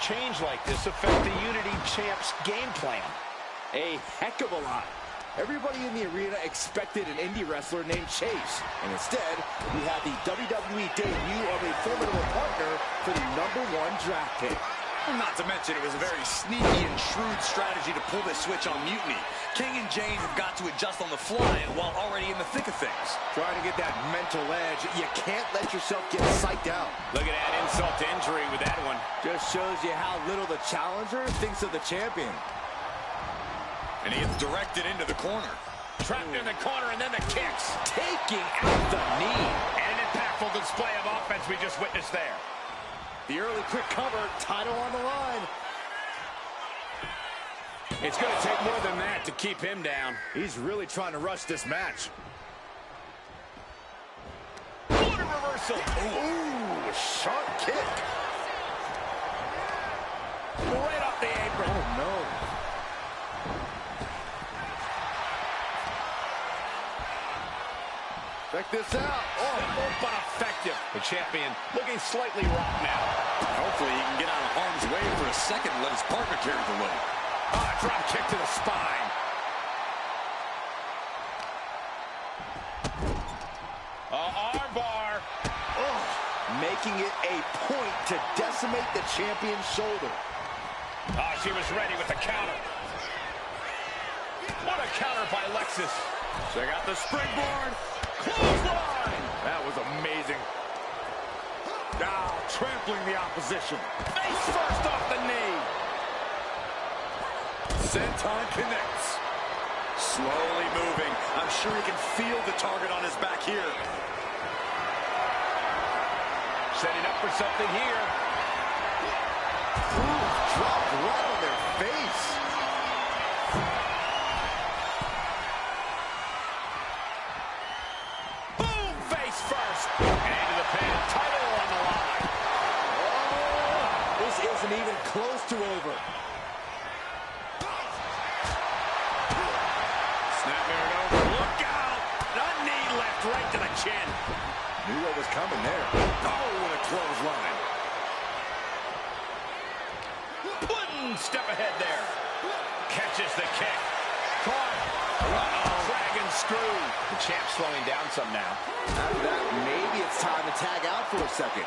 Speaker 10: change like this affect the Unity Champs game plan?
Speaker 16: A heck of a lot. Everybody in the arena expected an indie wrestler named Chase, and instead, we have the WWE debut of a formidable partner for the #1 draft pick.
Speaker 5: Not to mention, it was a very sneaky and shrewd strategy to pull this switch on Mutiny. King and Jane have got to adjust on the fly while already in the thick of things.
Speaker 16: Trying to get that mental edge. You can't let yourself get psyched out.
Speaker 10: Look at that insult to injury with that one.
Speaker 16: Just shows you how little the challenger thinks of the champion.
Speaker 5: And he gets directed into the corner.
Speaker 10: Trapped in the corner, and then the kicks.
Speaker 16: Taking out the knee.
Speaker 10: And an impactful display of offense we just witnessed there.
Speaker 16: The early quick cover, title on the line.
Speaker 10: It's going to take more than that to keep him down.
Speaker 16: He's really trying to rush this match.
Speaker 10: What a reversal.
Speaker 16: Ooh, sharp kick.
Speaker 10: Right off the apron.
Speaker 16: Oh, no. Check this out.
Speaker 10: Simple but effective. The champion looking slightly rocked now.
Speaker 5: Hopefully he can get out of harm's way for a second and let his partner carry the load.
Speaker 10: Drop kick to the spine. Arm bar.
Speaker 16: Making it a point to decimate the champion's shoulder.
Speaker 10: She was ready with the counter. What a counter by Lexis. Check out the springboard. Clothesline.
Speaker 16: That was amazing.
Speaker 10: Now trampling the opposition. Face first off the knee.
Speaker 5: Senton connects. Slowly moving. I'm sure he can feel the target on his back here.
Speaker 10: Setting up for something here.
Speaker 16: Ooh, dropped right on their face.
Speaker 10: Boom, face first. And into the pin. Title on the line.
Speaker 16: Oh, this isn't even close to over.
Speaker 10: Snapmare it over. Look out. The knee left right to the chin.
Speaker 16: Knew what was coming there.
Speaker 10: Oh, what a clothesline. One step ahead there. Catches the kick. Caught. Dragon screw. The champ slowing down some now.
Speaker 16: After that, maybe it's time to tag out for a second.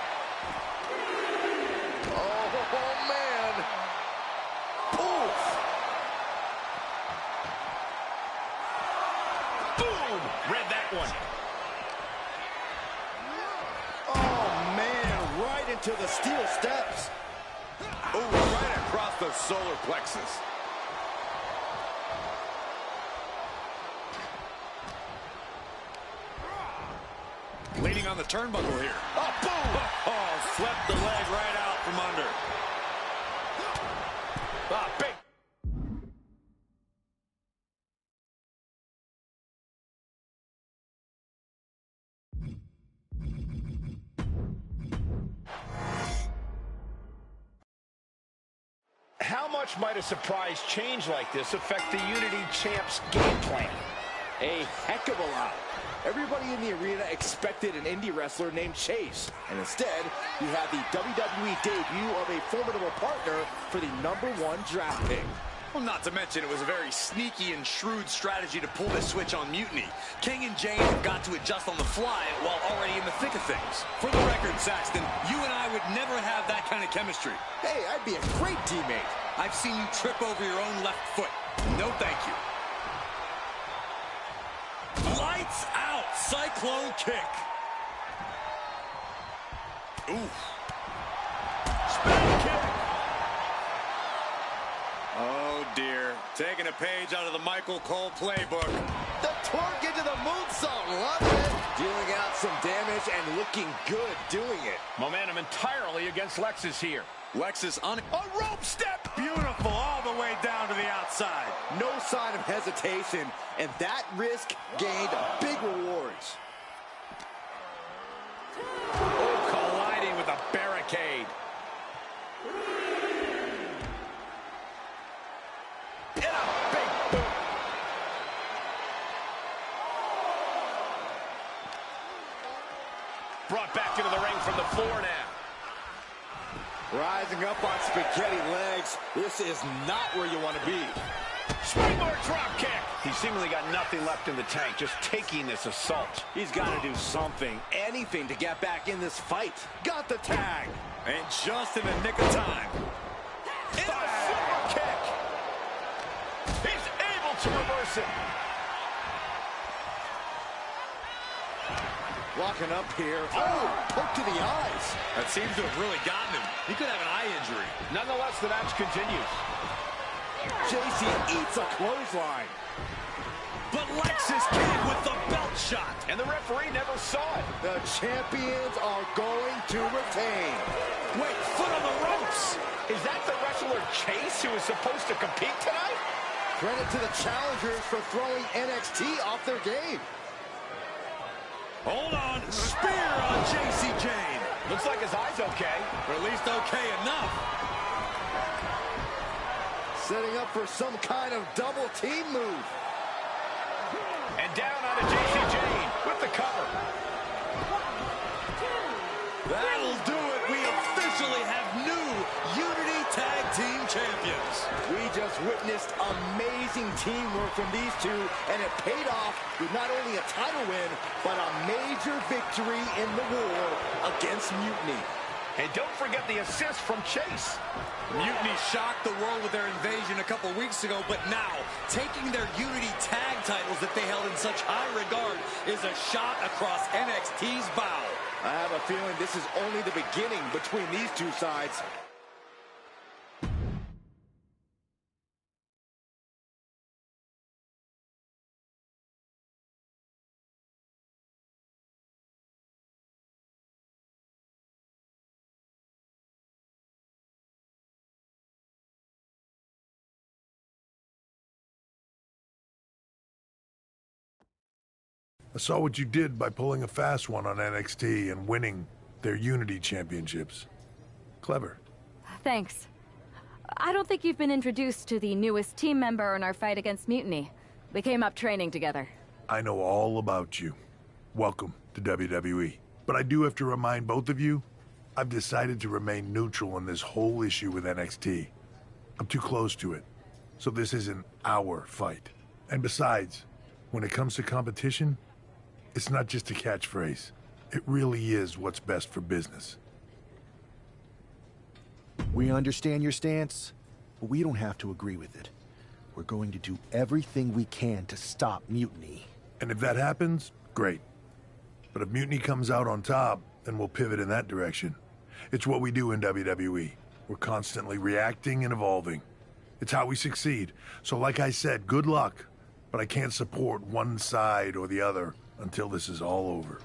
Speaker 16: Oh, man. Oof.
Speaker 10: Boom. Read that one.
Speaker 16: Oh, man. Right into the steel steps.
Speaker 5: Oh, right across the solar plexus. Leaning on the turnbuckle here.
Speaker 16: Oh, boom!
Speaker 5: Oh, swept the leg right out from under.
Speaker 10: Big. How much might a surprise change like this affect the Unity Champs game plan?
Speaker 16: A heck of a lot. Everybody in the arena expected an indie wrestler named Chase. And instead, we have the WWE debut of a formidable partner for the #1 draft pick.
Speaker 5: Well, not to mention it was a very sneaky and shrewd strategy to pull this switch on Mutiny. King and Jane have got to adjust on the fly while already in the thick of things. For the record, Saxton, you and I would never have that kind of chemistry.
Speaker 16: Hey, I'd be a great teammate.
Speaker 5: I've seen you trip over your own left foot. No thank you. Lights out. Cyclone kick. Oof. Spin kick. Oh, dear. Taking a page out of the Michael Cole playbook.
Speaker 16: The torque into the moonsault. Love it. Dealing out some damage and looking good doing it.
Speaker 10: Momentum entirely against Lexus here.
Speaker 5: Lexus on a rope step. Beautiful all the way down to the outside.
Speaker 16: No sign of hesitation, and that risk gained big rewards.
Speaker 10: Oh, colliding with a barricade. And a big boot. Brought back into the ring from the floor now.
Speaker 16: Rising up on spaghetti legs. This is not where you want to be.
Speaker 10: Springboard drop kick. He's seemingly got nothing left in the tank, just taking this assault.
Speaker 16: He's got to do something, anything to get back in this fight. Got the tag.
Speaker 5: And just in the nick of time.
Speaker 10: In a super kick. He's able to reverse it.
Speaker 16: Walking up here. Oh, poke to the eyes.
Speaker 5: That seems to have really gotten him. He could have an eye injury.
Speaker 10: Nonetheless, the match continues.
Speaker 16: JC eats a clothesline.
Speaker 5: But Lexus King with the belt shot.
Speaker 10: And the referee never saw it.
Speaker 16: The champions are going to retain.
Speaker 5: Wait, foot on the ropes.
Speaker 10: Is that the wrestler Chase who is supposed to compete tonight?
Speaker 16: Credit to the challengers for throwing NXT off their game.
Speaker 5: Hold on. Spear on JC Jane.
Speaker 10: Looks like his eye's okay.
Speaker 5: Or at least okay enough.
Speaker 16: Setting up for some kind of double team move.
Speaker 10: And down onto JC Jane with the cover.
Speaker 5: That'll do it. We officially have new Unity Tag Team Champions.
Speaker 16: We just witnessed amazing teamwork from these two, and it paid off with not only a title win, but a major victory in the war against Mutiny.
Speaker 10: And don't forget the assist from Chase.
Speaker 5: Mutiny shocked the world with their invasion a couple weeks ago, but now, taking their Unity tag titles that they held in such high regard is a shot across NXT's bow.
Speaker 16: I have a feeling this is only the beginning between these two sides.
Speaker 3: I saw what you did by pulling a fast one on NXT and winning their Unity championships. Clever.
Speaker 2: Thanks. I don't think you've been introduced to the newest team member in our fight against Mutiny. We came up training together.
Speaker 3: I know all about you. Welcome to WWE. But I do have to remind both of you, I've decided to remain neutral in this whole issue with NXT. I'm too close to it. So this isn't our fight. And besides, when it comes to competition, it's not just a catchphrase. It really is what's best for business.
Speaker 14: We understand your stance, but we don't have to agree with it. We're going to do everything we can to stop Mutiny.
Speaker 3: And if that happens, great. But if Mutiny comes out on top, then we'll pivot in that direction. It's what we do in WWE. We're constantly reacting and evolving. It's how we succeed. So like I said, good luck. But I can't support one side or the other until this is all over.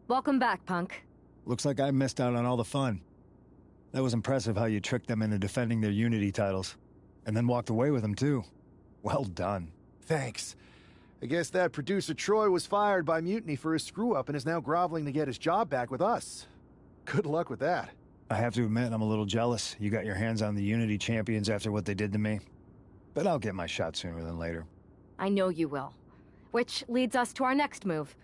Speaker 2: Welcome back, Punk.
Speaker 8: Looks like I missed out on all the fun. That was impressive how you tricked them into defending their Unity titles. And then walked away with them, too. Well done.
Speaker 14: Thanks. I guess that producer Troy was fired by Mutiny for his screw-up and is now groveling to get his job back with us. Good luck with that.
Speaker 8: I have to admit, I'm a little jealous. You got your hands on the Unity champions after what they did to me. But I'll get my shot sooner than later.
Speaker 2: I know you will. Which leads us to our next move.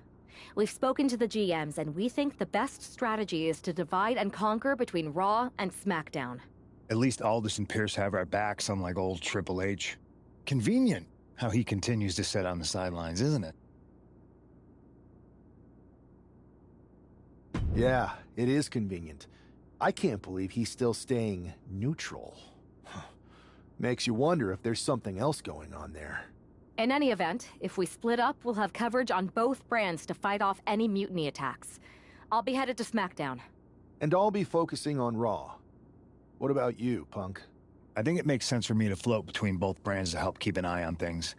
Speaker 2: We've spoken to the GMs, and we think the best strategy is to divide and conquer between Raw and SmackDown.
Speaker 8: At least Aldous and Pierce have our backs, unlike old Triple H. Convenient how he continues to sit on the sidelines, isn't it?
Speaker 14: Yeah, it is convenient. I can't believe he's still staying neutral. Makes you wonder if there's something else going on there.
Speaker 2: In any event, if we split up, we'll have coverage on both brands to fight off any mutiny attacks. I'll be headed to SmackDown.
Speaker 14: And I'll be focusing on Raw. What about you, Punk?
Speaker 8: I think it makes sense for me to float between both brands to help keep an eye on things.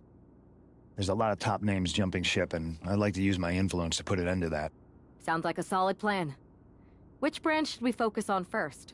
Speaker 8: There's a lot of top names jumping ship, and I'd like to use my influence to put an end to that.
Speaker 2: Sounds like a solid plan. Which brand should we focus on first?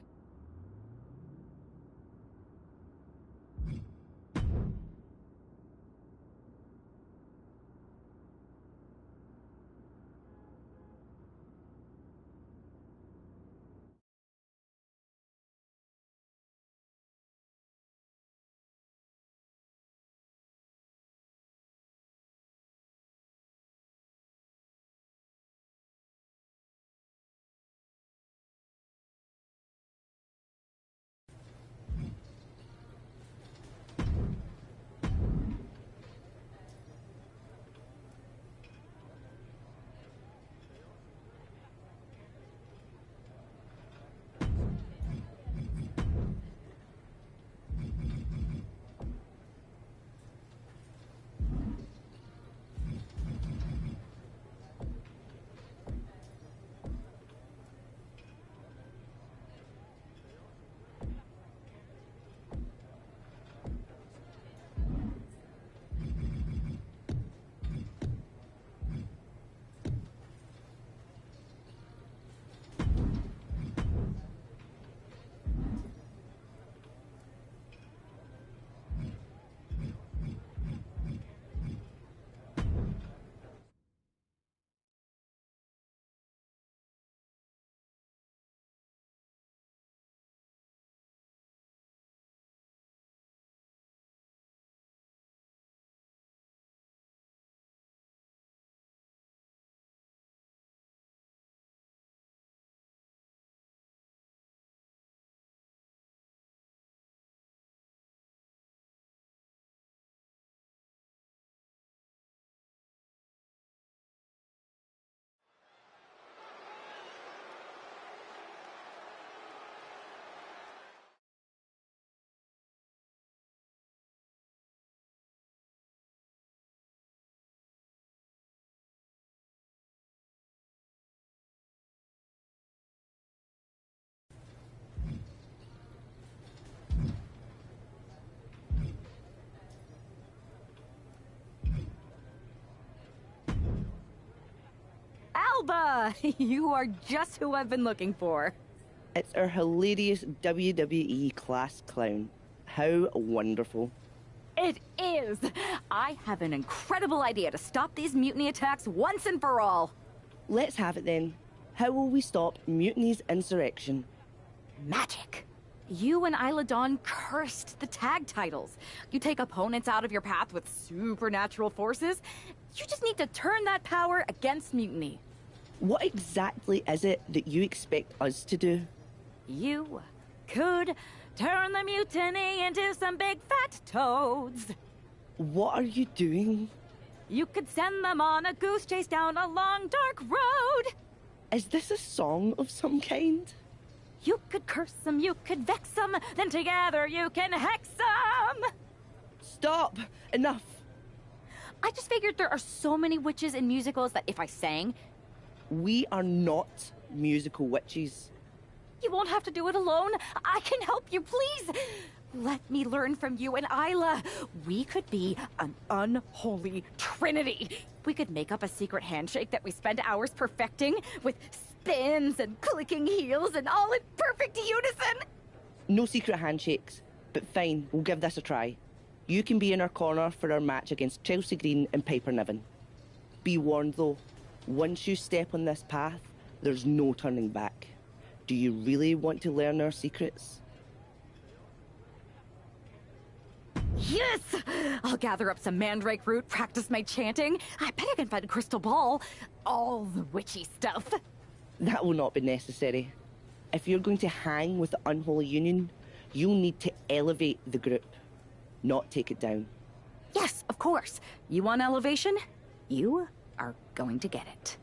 Speaker 2: Alba! You are just who I've been looking for.
Speaker 17: It's our hilarious WWE class clown. How wonderful.
Speaker 2: It is! I have an incredible idea to stop these mutiny attacks once and for all.
Speaker 17: Let's have it then. How will we stop Mutiny's insurrection?
Speaker 2: Magic. You and Isla Dawn cursed the tag titles. You take opponents out of your path with supernatural forces. You just need to turn that power against Mutiny.
Speaker 17: What exactly is it that you expect us to do?
Speaker 2: You could turn the Mutiny into some big fat toads.
Speaker 17: What are you doing?
Speaker 2: You could send them on a goose chase down a long, dark road.
Speaker 17: Is this a song of some kind?
Speaker 2: You could curse them, you could vex them, then together you can hex them!
Speaker 17: Stop! Enough!
Speaker 2: I just figured there are so many witches in musicals that if I sang...
Speaker 17: We are not musical witches.
Speaker 2: You won't have to do it alone. I can help you, please! Let me learn from you and Isla. We could be an unholy trinity. We could make up a secret handshake that we spend hours perfecting with spins and clicking heels and all in perfect unison.
Speaker 17: No secret handshakes, but fine, we'll give this a try. You can be in our corner for our match against Chelsea Green and Piper Niven. Be warned though, once you step on this path, there's no turning back. Do you really want to learn our secrets?
Speaker 2: Yes! I'll gather up some mandrake root, practice my chanting. I bet I can find a crystal ball. All the witchy stuff.
Speaker 17: That will not be necessary. If you're going to hang with the Unholy Union, you'll need to elevate the group, not take it down.
Speaker 2: Yes, of course. You want elevation? You are going to get it.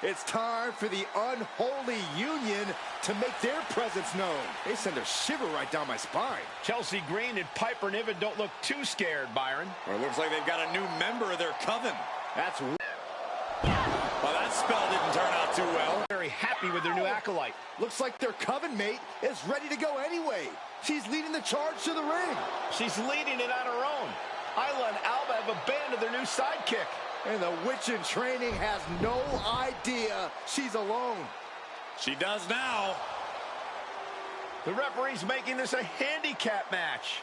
Speaker 4: It's time for the Unholy Union to make their presence known. They send a shiver right down my spine.
Speaker 10: Chelsea Green and Piper Niven don't look too scared, Byron.
Speaker 5: Or it looks like they've got a new member of their coven.
Speaker 10: That's...
Speaker 5: Well, that spell didn't turn out too well.
Speaker 10: Very happy with their new acolyte.
Speaker 4: Looks like their coven mate is ready to go anyway. She's leading the charge to the ring.
Speaker 10: She's leading it on her own. Isla and Alba have abandoned their new sidekick.
Speaker 4: And the witch in training has no idea she's alone.
Speaker 5: She does now.
Speaker 10: The referee's making this a handicap match.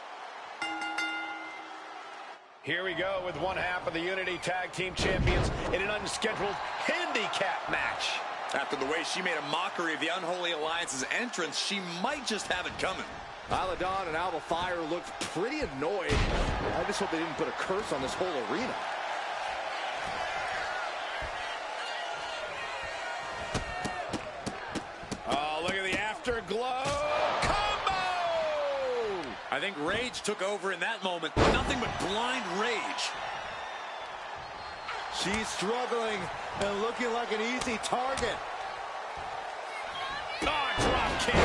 Speaker 10: Here we go with one half of the Unity Tag Team Champions in an unscheduled handicap match.
Speaker 5: After the way she made a mockery of the Unholy Alliance's entrance, she might just have it coming.
Speaker 4: Isla Dawn and Alba Fire looked pretty annoyed. I just hope they didn't put a curse on this whole arena.
Speaker 10: Oh, look at the afterglow. Combo!
Speaker 5: I think rage took over in that moment. Nothing but blind rage.
Speaker 4: She's struggling and looking like an easy target.
Speaker 10: Oh, drop kick.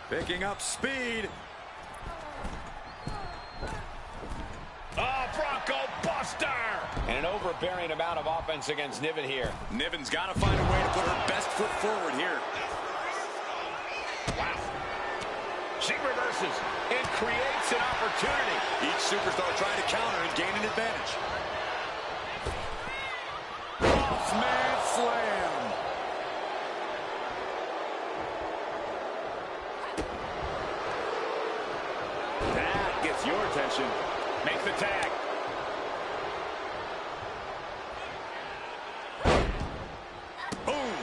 Speaker 5: Picking up speed.
Speaker 10: Oh, Bronco Buster! And an overbearing amount of offense against Niven here.
Speaker 5: Niven's got to find a way to put her best foot forward here.
Speaker 10: Wow. She reverses and creates an opportunity.
Speaker 5: Each superstar trying to counter and gain an advantage.
Speaker 10: Crossman slam.
Speaker 5: That gets your attention.
Speaker 10: Make the tag.
Speaker 5: Boom.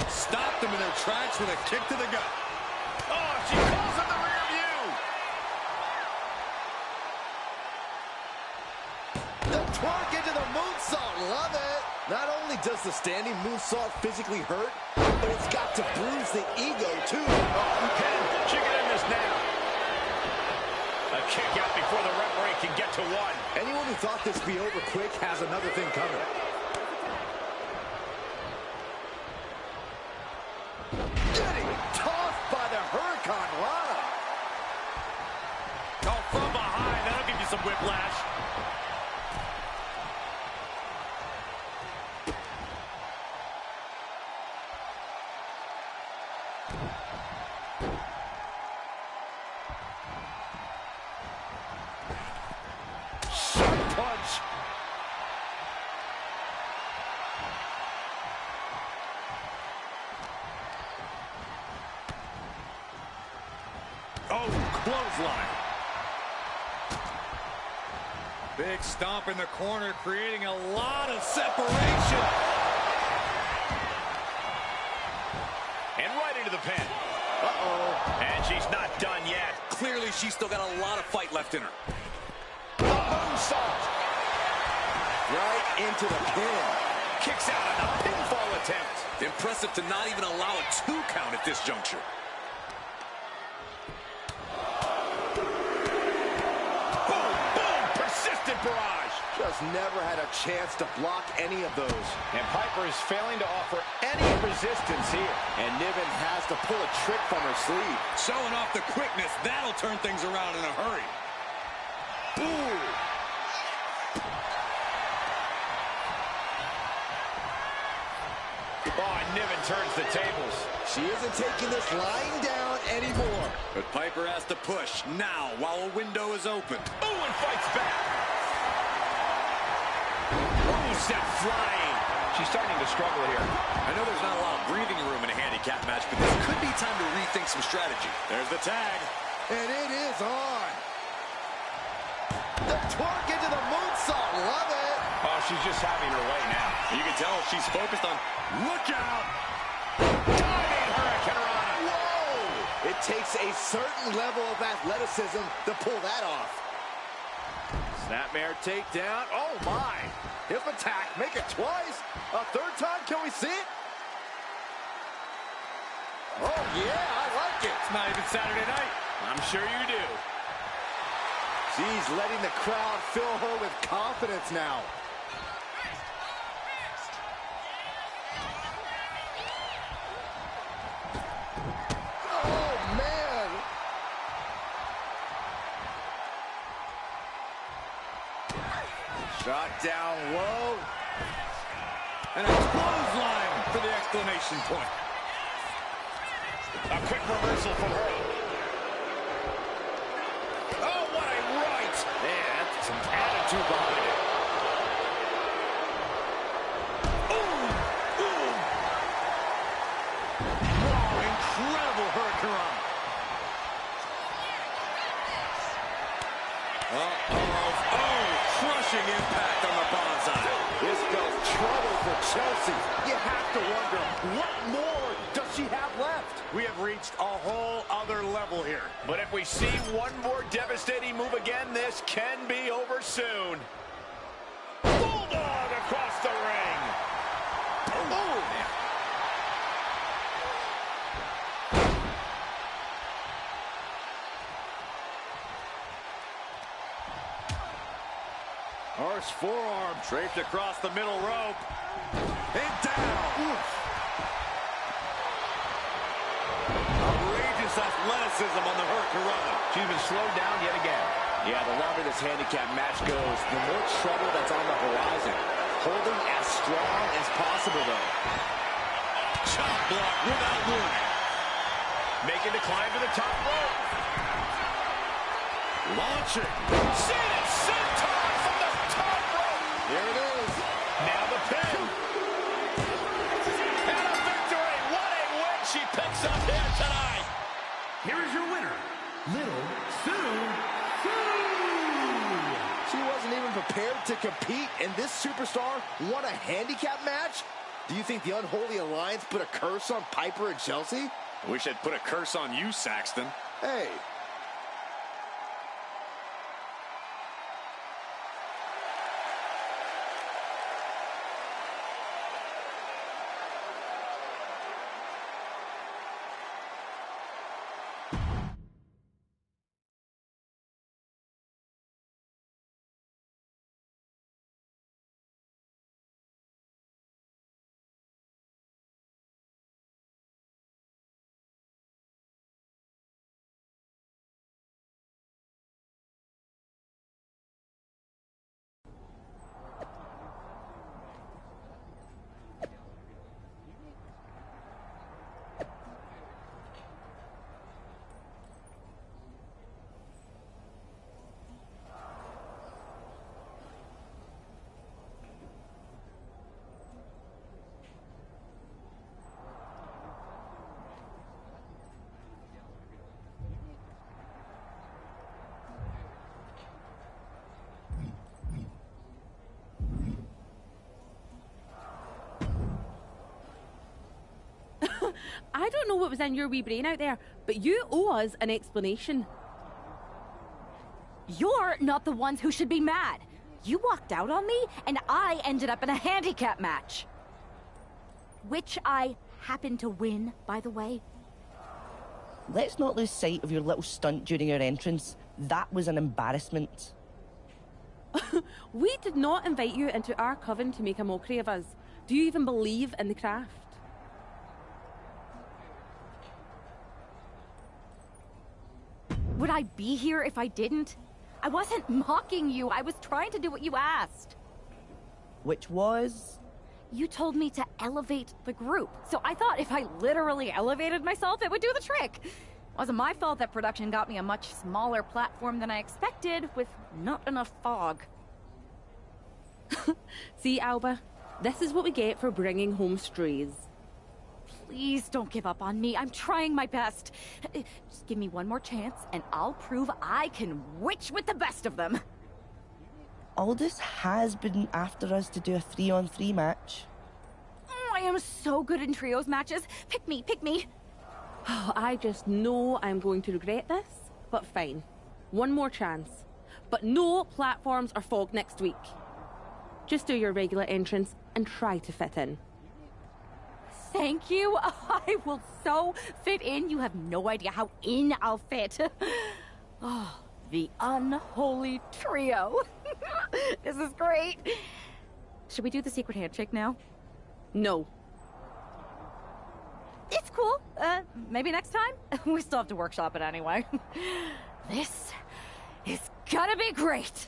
Speaker 5: Stopped them in their tracks with a kick to the gut.
Speaker 10: Oh, she calls in the rear view.
Speaker 4: The twerk into the moonsault. Love it. Not only does the standing moonsault physically hurt, but it's got to bruise the ego, too.
Speaker 10: Oh, Ken, she can end this now. A kick out before the referee can get to one.
Speaker 4: Anyone who thought this would be over quick has another thing coming. Getting tossed by the Hurricane Rana.
Speaker 5: Oh, from behind. That'll give you some whiplash.
Speaker 4: Punch.
Speaker 5: Oh, clothesline. Big stomp in the corner, creating a lot of separation.
Speaker 10: And right into the pin. Uh-oh. And she's not done yet.
Speaker 5: Clearly, she's still got a lot of fight left in her.
Speaker 10: The moonsault.
Speaker 4: Right into the pin.
Speaker 10: Kicks out on the pinfall attempt.
Speaker 5: Impressive to not even allow a 2 count at this juncture.
Speaker 10: Boom, boom, persistent barrage.
Speaker 4: Just never had a chance to block any of those.
Speaker 10: And Piper is failing to offer any resistance here.
Speaker 4: And Niven has to pull a trick from her sleeve.
Speaker 5: Showing off the quickness, that'll turn things around in a hurry.
Speaker 4: Ooh.
Speaker 10: Oh, and Niven turns the tables.
Speaker 4: She isn't taking this lying down anymore.
Speaker 5: But Piper has to push now while a window is open.
Speaker 10: Oh, and fights back. Oh, sent flying. She's starting to struggle here.
Speaker 5: I know there's not a lot of breathing room in a handicap match, but this could be time to rethink some strategy. There's the tag.
Speaker 4: And it is on. The torque into the moonsault. Love it.
Speaker 10: Oh, she's just having her way now.
Speaker 5: You can tell she's focused on, look out!
Speaker 10: Diving hurricanrana.
Speaker 4: Whoa! It takes a certain level of athleticism to pull that off.
Speaker 10: Snapmare takedown. Oh, my.
Speaker 4: Hip attack. Make it twice. A third time. Can we see it? Oh, yeah. I like it.
Speaker 10: It's not even Saturday night. I'm sure you do.
Speaker 4: She's letting the crowd fill her with confidence now. Oh, man.
Speaker 10: Shot down low.
Speaker 5: And a clothesline for the exclamation point.
Speaker 10: A quick reversal from her. Oh, what a right. Man, that's some attitude behind it.
Speaker 5: Incredible hurricanrana. Oh, crushing impact on the bonsai.
Speaker 4: This spells trouble for Chelsea. You have to wonder, what more does she have left?
Speaker 10: We have reached a whole other level here. But if we see one more devastating move again, this can be over soon. Bulldog across the ring.
Speaker 4: Oh, man.
Speaker 10: Harsh forearm draped across the middle rope.
Speaker 5: And down. Oof. Outrageous athleticism on the hurricanrana.
Speaker 10: She's been slowed down yet again.
Speaker 16: Yeah, the longer this handicap match goes, the more trouble that's on the horizon. Holding as strong as possible, though.
Speaker 5: Chop block without warning.
Speaker 10: Making the climb to the top rope.
Speaker 5: Launching.
Speaker 10: Seated senton from the top rope.
Speaker 4: Here it is.
Speaker 10: Now the pin. And a victory. What a win she picks up here tonight.
Speaker 9: Here is your winner, Little Sue.
Speaker 4: She wasn't even prepared to compete, and this superstar won a handicap match? Do you think the Unholy Alliance put a curse on Piper and Chelsea?
Speaker 5: I wish I'd put a curse on you, Saxton.
Speaker 4: Hey,
Speaker 18: I don't know what was in your wee brain out there, but you owe us an explanation.
Speaker 2: You're not the ones who should be mad. You walked out on me, and I ended up in a handicap match. Which I happened to win, by the way.
Speaker 17: Let's not lose sight of your little stunt during your entrance. That was an embarrassment.
Speaker 18: We did not invite you into our coven to make a mockery of us. Do you even believe in the craft?
Speaker 2: Would I be here if I didn't? I wasn't mocking you. I was trying to do what you asked.
Speaker 17: Which was?
Speaker 2: You told me to elevate the group. So I thought if I literally elevated myself, it would do the trick. It wasn't my fault that production got me a much smaller platform than I expected with not enough fog.
Speaker 18: See, Alba, this is what we get for bringing home strays.
Speaker 2: Please don't give up on me. I'm trying my best. Just give me one more chance, and I'll prove I can witch with the best of them.
Speaker 17: Aldous has been after us to do a 3-on-3 match.
Speaker 2: I am so good in trios matches. Pick me, pick me.
Speaker 18: I just know I'm going to regret this, but fine. One more chance. But no platforms or fog next week. Just do your regular entrance and try to fit in.
Speaker 2: Thank you. I will so fit in. You have no idea how in I'll fit. Oh, the unholy trio. This is great. Should we do the secret handshake now?
Speaker 18: No.
Speaker 2: It's cool. Maybe next time? We still have to workshop it anyway. This is gonna be great.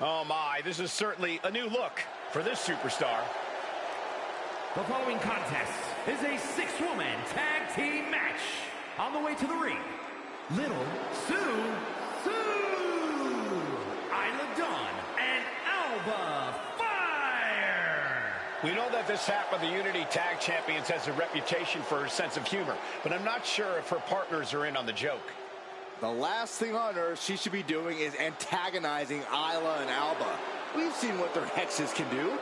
Speaker 10: Oh my, this is certainly a new look for this superstar.
Speaker 9: The following contest is a 6-woman tag team match. On the way to the ring, Little Sue, Isla Dawn, and Alba Fire.
Speaker 10: We know that this half of the Unity Tag Champions has a reputation for her sense of humor, but I'm not sure if her partners are in on the joke.
Speaker 4: The last thing on earth she should be doing is antagonizing Isla and Alba. We've seen what their hexes can do.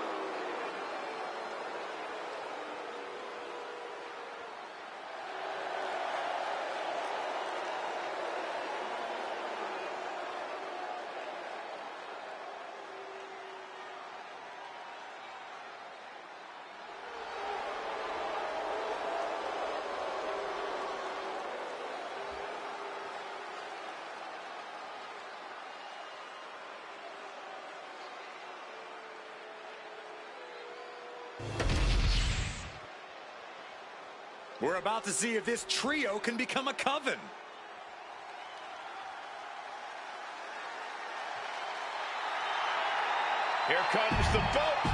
Speaker 5: We're about to see if this trio can become a coven.
Speaker 10: Here comes the boat.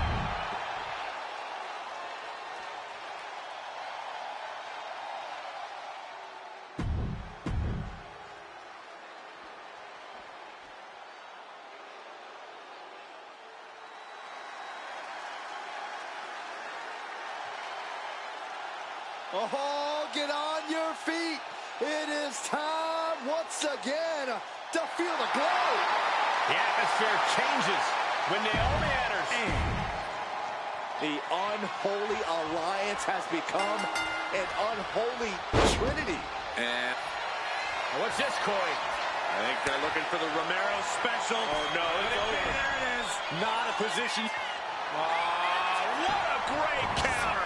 Speaker 4: Oh, get on your feet. It is time once again to feel the glow.
Speaker 10: The atmosphere changes when Naomi enters.
Speaker 4: The unholy alliance has become an unholy trinity.
Speaker 10: And what's this, Corey? I think they're looking for the Romero special. Oh, no. There it is. Not a position. What a great counter.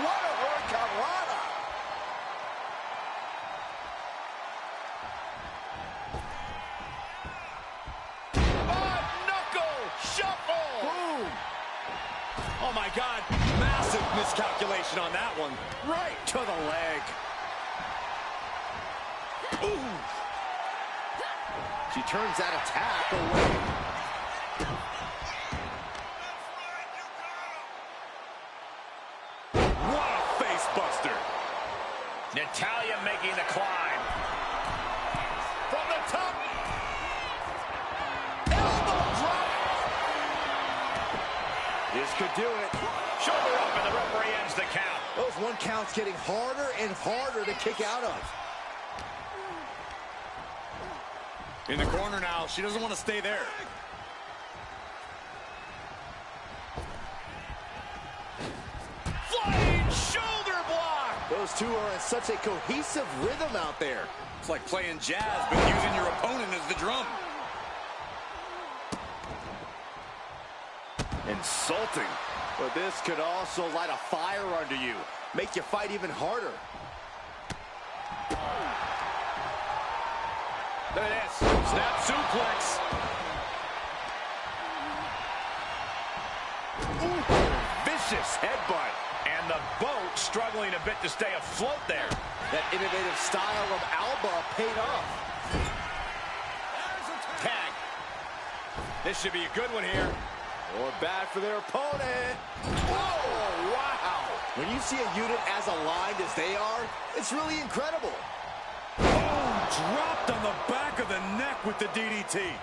Speaker 4: What a hurricanrana.
Speaker 10: Knuckle shuffle. Boom. Oh, my God. Massive miscalculation on that one. Right to the leg. Ooh.
Speaker 4: She turns that attack away.
Speaker 10: What a face buster. Natalya making the climb. From the top. Elbow drop. This could do it. Shoulder up, and the referee ends the count.
Speaker 4: Those one counts getting harder and harder to kick out of.
Speaker 5: In the corner now. She doesn't want to stay there.
Speaker 10: Flying shoulder block.
Speaker 4: Those two are in such a cohesive rhythm out there.
Speaker 5: It's like playing jazz, but using your opponent as the drum.
Speaker 4: Insulting. But this could also light a fire under you. Make you fight even harder.
Speaker 10: Look at this. Snap suplex. Ooh, vicious headbutt. And the boat struggling a bit to stay afloat there.
Speaker 4: That innovative style of Alba paid off.
Speaker 10: Tag. This should be a good one here.
Speaker 4: Or bad for their opponent. Whoa, wow. When you see a unit as aligned as they are, it's really incredible.
Speaker 10: Dropped on the back of the neck with the DDT.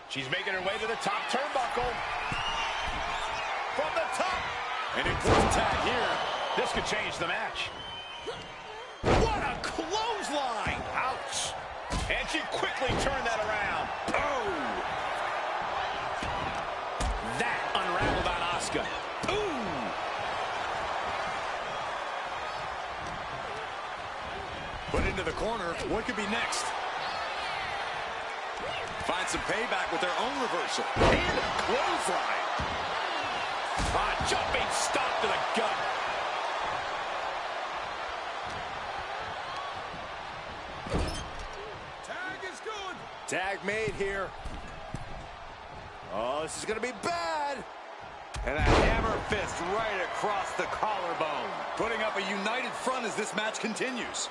Speaker 10: She's making her way to the top turnbuckle. From the top. An important tag here. This could change the match. What a clothesline. Ouch. And she quickly turned that around. Oh. That unraveled on Asuka. Ooh.
Speaker 5: Put into the corner. What could be next? Find some payback with their own reversal.
Speaker 10: And a clothesline. Jumping stop to the gut.
Speaker 3: Tag is good.
Speaker 4: Tag made here. Oh, this is going to be bad.
Speaker 10: And a hammer fist right across the collarbone.
Speaker 5: Putting up a united front as this match continues.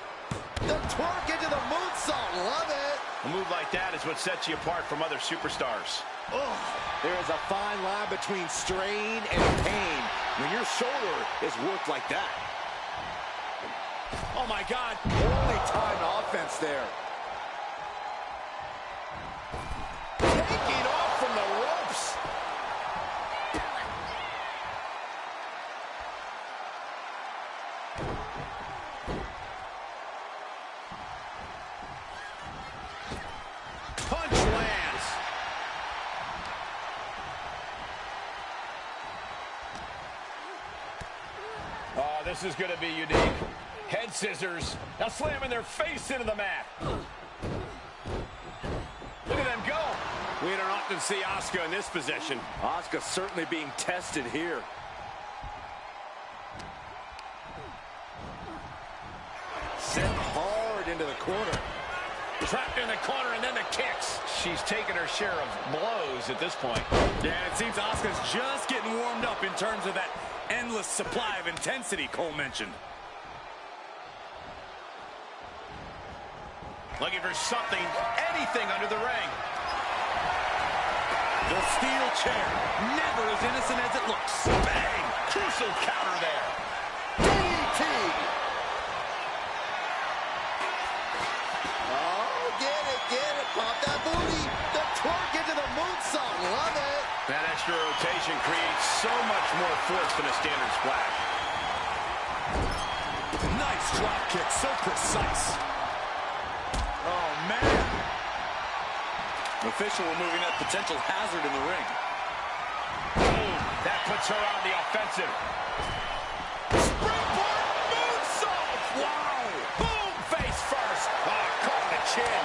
Speaker 4: The twerk into the moonsault. Love it.
Speaker 10: A move like that is what sets you apart from other superstars.
Speaker 4: Oh, there is a fine line between strain and pain when your shoulder is worked like that.
Speaker 10: Oh, my God.
Speaker 4: Only timed offense there. Taking off from the ropes.
Speaker 10: Punch lands. Oh, this is going to be unique. Head scissors. Now slamming their face into the mat. Look at them go. We don't often see Asuka in this position.
Speaker 4: Asuka certainly being tested here. Sent hard into the corner.
Speaker 10: Trapped in the corner and then the kicks. She's taken her share of blows at this point.
Speaker 5: Yeah, it seems Asuka's just getting warmed up in terms of that endless supply of intensity Cole mentioned.
Speaker 10: Looking for something, anything under the ring.
Speaker 5: The steel chair, never as innocent as it looks.
Speaker 10: Bang! Crucial counter there.
Speaker 4: DDT. Oh, get it, get it. Pop that booty. The twerk into the moonsault. Love it.
Speaker 10: extra rotation creates so much more force than a standard splash.
Speaker 5: Nice drop kick, so precise.
Speaker 10: Oh, man.
Speaker 5: The official removing that potential hazard in the ring.
Speaker 10: Boom. That puts her on the offensive. Springboard moonsault. Wow. Boom, face first. Oh, caught in the chin.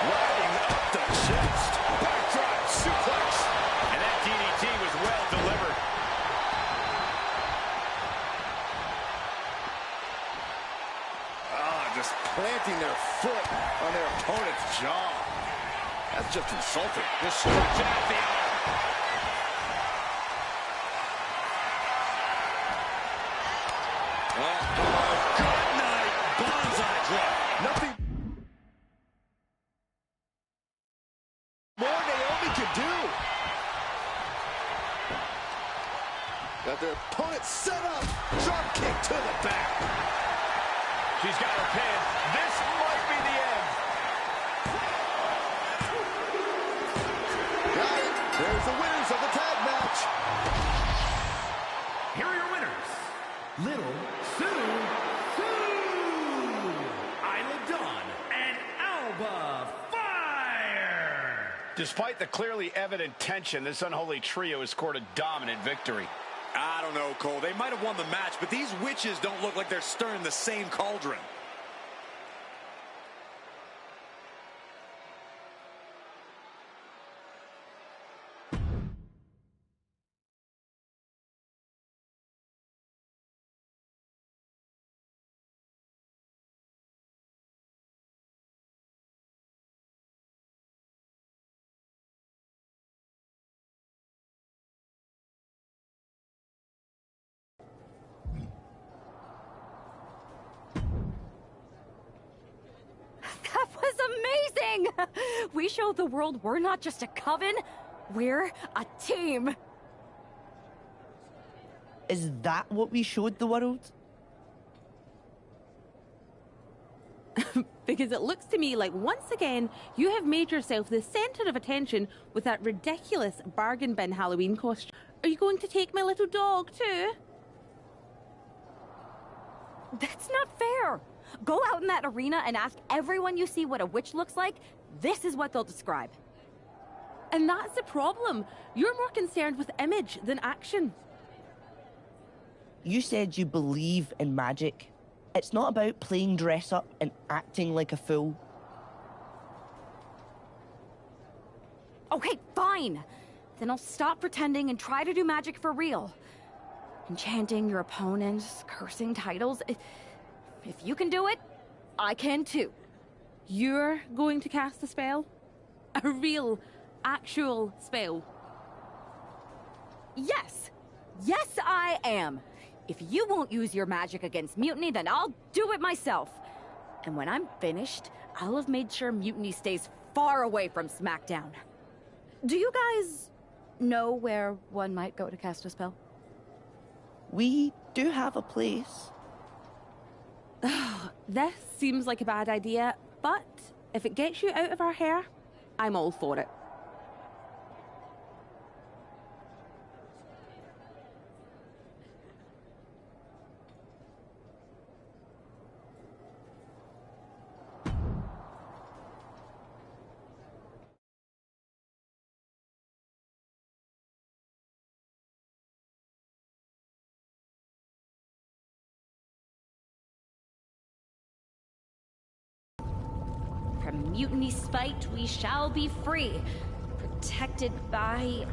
Speaker 10: Riding up the chest. Backdrop suplex. And that DDT was well delivered.
Speaker 4: Just planting their foot on their opponent's jaw. That's just insulting.
Speaker 10: Just stretching out the arm.
Speaker 5: Good night, bonsai drop.
Speaker 4: Nothing more Naomi can do. Got their opponent set up. Drop kick to the back.
Speaker 10: She's got her pin. This might be the end.
Speaker 4: Got it. There's the winners of the tag match.
Speaker 9: Here are your winners. Little Sue, Isla Dawn, and Alba Fire.
Speaker 10: Despite the clearly evident tension, this unholy trio has scored a dominant victory.
Speaker 5: I don't know, Cole. They might have won the match, but these witches don't look like they're stirring the same cauldron.
Speaker 2: That was amazing! We showed the world we're not just a coven, we're a team.
Speaker 17: Is that what we showed the world?
Speaker 18: Because it looks to me like once again, you have made yourself the center of attention with that ridiculous bargain bin Halloween costume. Are you going to take my little dog too?
Speaker 2: That's not fair. Go out in that arena and ask everyone you see what a witch looks like. This is what they'll describe.
Speaker 18: And that's the problem. You're more concerned with image than action.
Speaker 17: You said you believe in magic. It's not about playing dress up and acting like a fool.
Speaker 2: Okay, fine. Then I'll stop pretending and try to do magic for real. Enchanting your opponents, cursing titles. If you can do it, I can too.
Speaker 18: You're going to cast a spell? A real, actual spell?
Speaker 2: Yes. Yes, I am. If you won't use your magic against Mutiny, then I'll do it myself. And when I'm finished, I'll have made sure Mutiny stays far away from SmackDown. Do you guys know where one might go to cast a spell?
Speaker 17: We do have a place.
Speaker 18: This seems like a bad idea, but if it gets you out of our hair, I'm all for it.
Speaker 2: From Mutiny's spite, we shall be free, protected by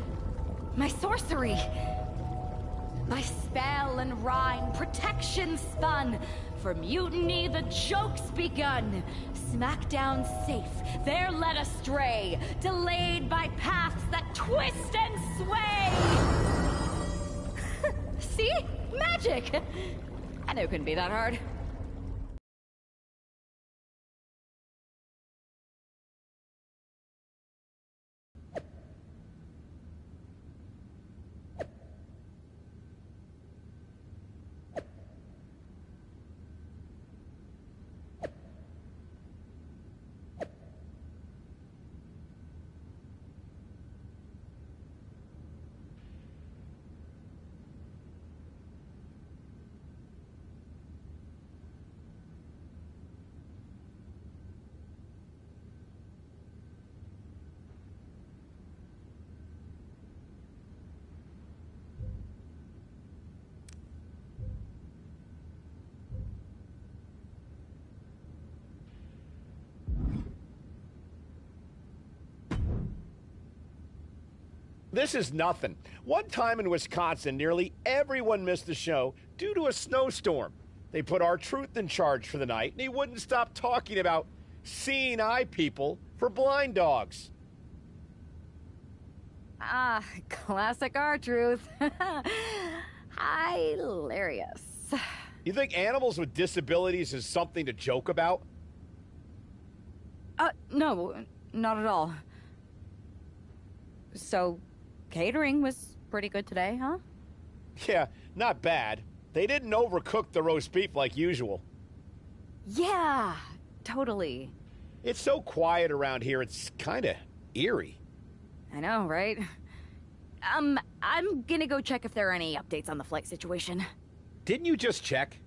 Speaker 2: my sorcery. By spell and rhyme, protection spun. For Mutiny, the joke's begun. SmackDown safe, they're led astray, delayed by paths that twist and sway. See? Magic! I knew it couldn't be that hard.
Speaker 10: This is nothing. One time in Wisconsin, nearly everyone missed the show due to a snowstorm. They put R-Truth in charge for the night, and he wouldn't stop talking about seeing eye people for blind dogs.
Speaker 2: Ah, classic R-Truth. Hilarious.
Speaker 10: You think animals with disabilities is something to joke about?
Speaker 2: No, not at all. So, catering was pretty good today, huh?
Speaker 10: Yeah, not bad. They didn't overcook the roast beef like usual.
Speaker 2: Yeah, totally.
Speaker 10: It's so quiet around here, it's kind of eerie.
Speaker 2: I know, right? I'm gonna go check if there are any updates on the flight situation.
Speaker 10: Didn't you just check?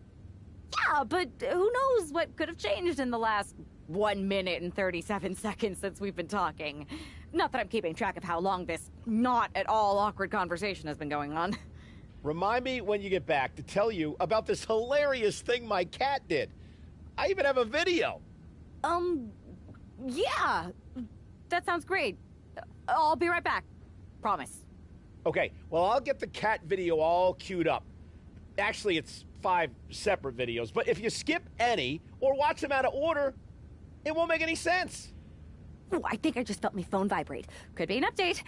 Speaker 2: Yeah, but who knows what could have changed in the last 1 minute and 37 seconds since we've been talking. Not that I'm keeping track of how long this not at all awkward conversation has been going on.
Speaker 10: Remind me when you get back to tell you about this hilarious thing my cat did. I even have a video.
Speaker 2: Yeah. That sounds great. I'll be right back. Promise.
Speaker 10: Okay, well, I'll get the cat video all queued up. Actually, it's 5 separate videos, but if you skip any or watch them out of order, it won't make any sense.
Speaker 2: Oh, I think I just felt my phone vibrate. Could be an update.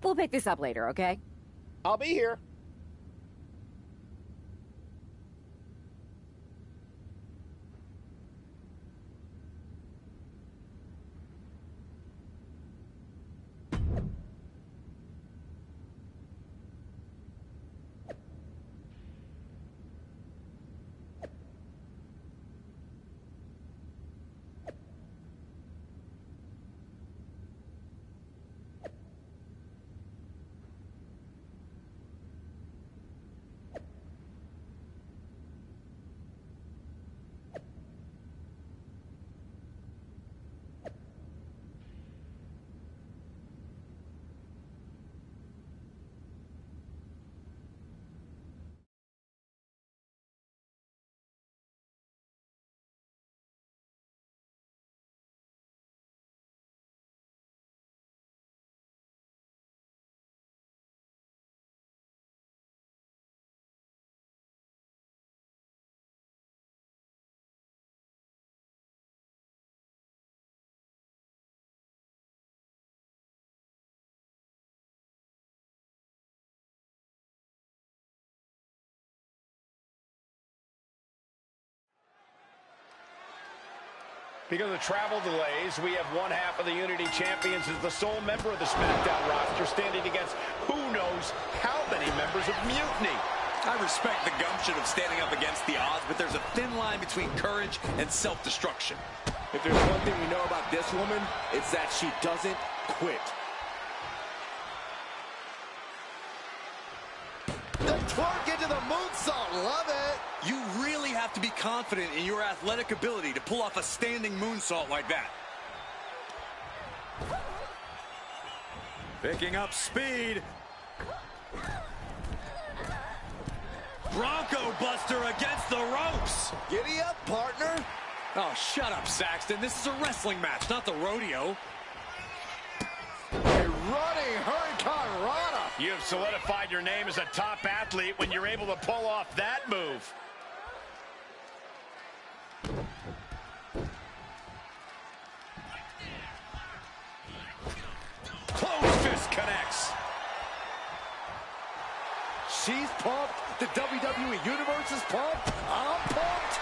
Speaker 2: We'll pick this up later, okay?
Speaker 10: I'll be here. Because of travel delays, we have one half of the Unity Champions as the sole member of the SmackDown roster standing against who knows how many members of Mutiny.
Speaker 5: I respect the gumption of standing up against the odds, but there's a thin line between courage and self-destruction.
Speaker 16: If there's one thing we know about this woman, it's that she doesn't quit.
Speaker 4: The twerk into the moonsault, love it.
Speaker 5: You really have to be confident in your athletic ability to pull off a standing moonsault like that. Picking up speed. Bronco Buster against the ropes.
Speaker 4: Giddy up, partner.
Speaker 5: Oh, shut up, Saxton. This is a wrestling match, not the rodeo.
Speaker 4: A running Hurricane Rana.
Speaker 10: You have solidified your name as a top athlete when you're able to pull off that move. Close fist connects.
Speaker 4: She's pumped. The WWE Universe is pumped. I'm pumped.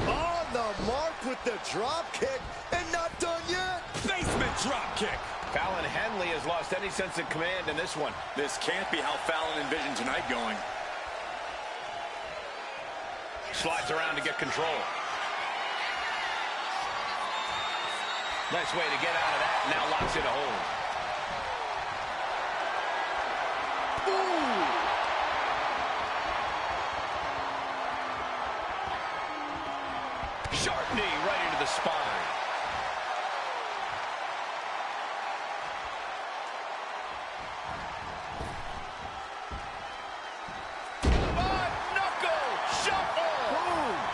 Speaker 4: On the mark with the drop kick, and not done yet.
Speaker 5: Basement drop kick.
Speaker 10: Fallon Henley has lost any sense of command in this one.
Speaker 5: This can't be how Fallon envisioned tonight going.
Speaker 10: Slides around to get control. Nice way to get out of that. Now locks in a hold.
Speaker 4: Ooh.
Speaker 10: Sharp knee right into the spine.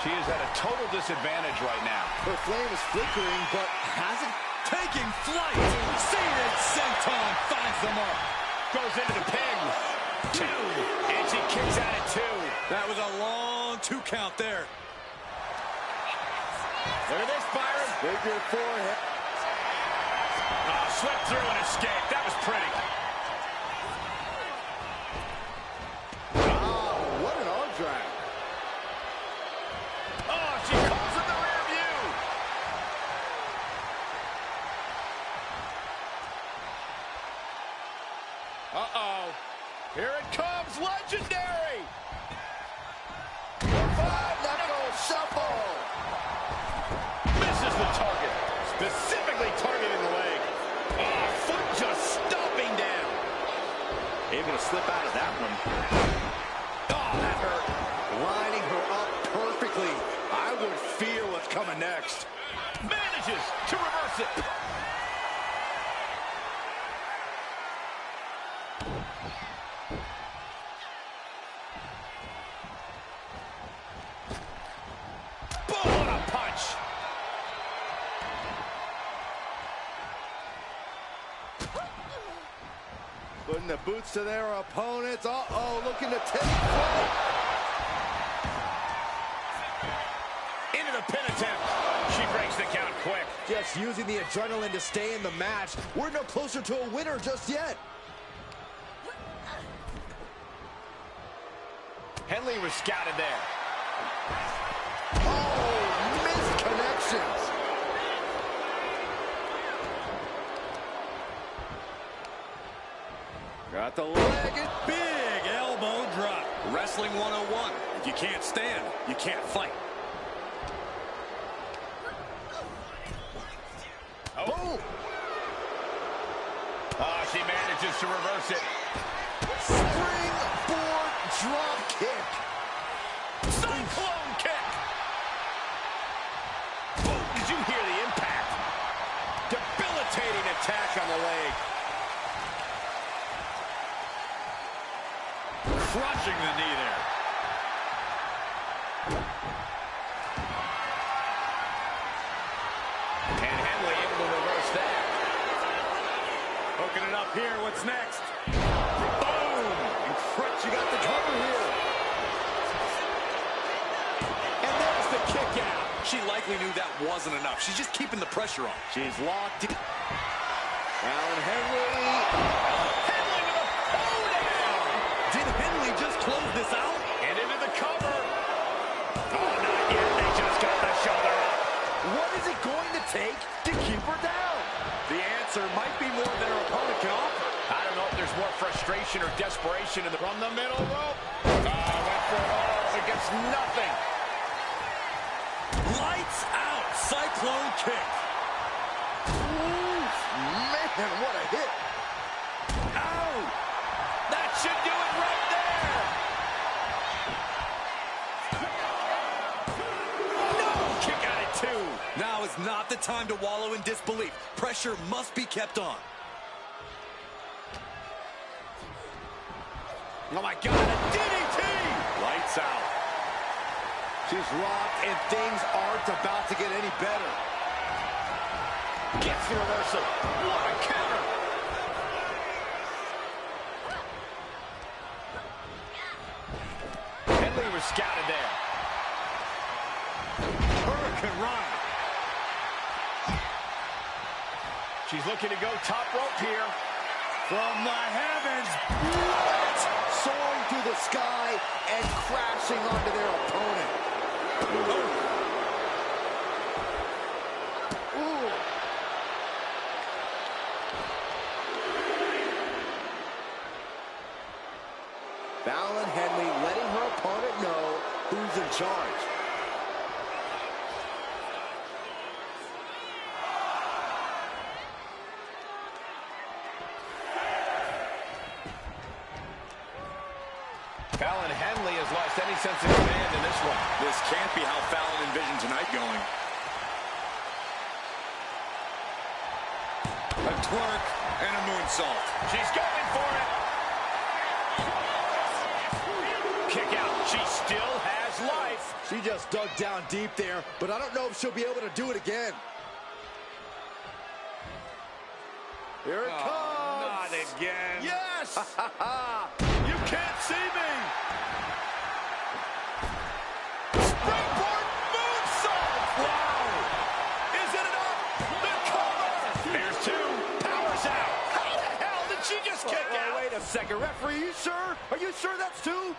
Speaker 4: She
Speaker 10: is at a total disadvantage right now.
Speaker 4: Her flame is flickering, but hasn't taken
Speaker 5: taking flight. Seated senton finds the mark.
Speaker 10: Goes into the pin. 2. And she kicks out at 2.
Speaker 5: That was a long 2 count there.
Speaker 10: Look at this, Byron.
Speaker 4: Figure 4.
Speaker 10: Oh, slipped through and escaped. That was pretty.
Speaker 4: Oh, what an arm drag.
Speaker 10: Oh, she comes in the rear view. Uh-oh. Here it comes, legendary.
Speaker 4: 5-knuckle shuffle.
Speaker 10: Misses the target. Specifically targeting the leg. Oh, foot just stomping down.
Speaker 16: Able to slip out of that one.
Speaker 10: Oh, that hurt.
Speaker 4: Lining her up perfectly.
Speaker 10: I would fear what's coming next. Manages to reverse it. Boom, what a punch.
Speaker 4: Putting the boots to their opponents. Uh-oh, looking to take
Speaker 10: Into the pin attempt. She breaks the count quick.
Speaker 4: Just using the adrenaline to stay in the match. We're no closer to a winner just yet.
Speaker 10: Henley was scouted there.
Speaker 4: Oh, missed connections.
Speaker 10: Got the leg.
Speaker 5: Big elbow drop. Wrestling 101. If you can't stand, you can't fight.
Speaker 10: Oh. Oh, she manages to reverse it.
Speaker 4: Springboard drop kick.
Speaker 10: Cyclone kick. Oh, did you hear the impact? Debilitating attack on the leg.
Speaker 5: Crushing the knee there.
Speaker 10: And Henley able to reverse that.
Speaker 5: Hooking it up here. What's next?
Speaker 10: Boom!
Speaker 4: And Crutch, you got the cover here.
Speaker 10: And there's the kick out.
Speaker 5: She likely knew that wasn't enough. She's just keeping the pressure on.
Speaker 10: She's locked in.
Speaker 4: Alan Henley.
Speaker 10: Henley with a down.
Speaker 5: Did Henley just close this out?
Speaker 10: And into the cover. Oh, not yet. They just got the shoulder up.
Speaker 4: What is it going to take to keep her down?
Speaker 5: The answer might be more than her opponent can offer.
Speaker 10: I don't know if there's more frustration or desperation in the from the middle rope. Went for it all. It gets nothing.
Speaker 5: Lights out. Cyclone kick.
Speaker 4: Ooh, man, what a hit.
Speaker 10: Ow! That should do it right there. No! Kick out at 2.
Speaker 5: Now is not the time to wallow in disbelief. Pressure must be kept on.
Speaker 10: Oh my God, a DDT!
Speaker 5: Lights out.
Speaker 4: She's rocked, and things aren't about to get any better.
Speaker 10: Gets the reversal. What a counter! Henley was scouted there. Hurricane run. She's looking to go top rope here.
Speaker 5: From the heavens.
Speaker 4: Soaring through the sky and crashing onto their opponent. Ooh. Fallon Henley letting her opponent know who's in charge.
Speaker 10: Fallon Henley has lost any sense of command in this one.
Speaker 5: This can't be how Fallon envisioned tonight going. A twerk and a moonsault.
Speaker 10: She's going for it. Kick out. She still has life.
Speaker 4: She just dug down deep there, but I don't know if she'll be able to do it again. Here it comes.
Speaker 10: Not again.
Speaker 4: Yes. You can't see me. Springboard moonsault. Wow. Is it enough? The cover.
Speaker 10: Here's two. Powers out.
Speaker 4: How the hell did she just kick out?
Speaker 16: Wait a second, referee, you sure? Are you sure that's two?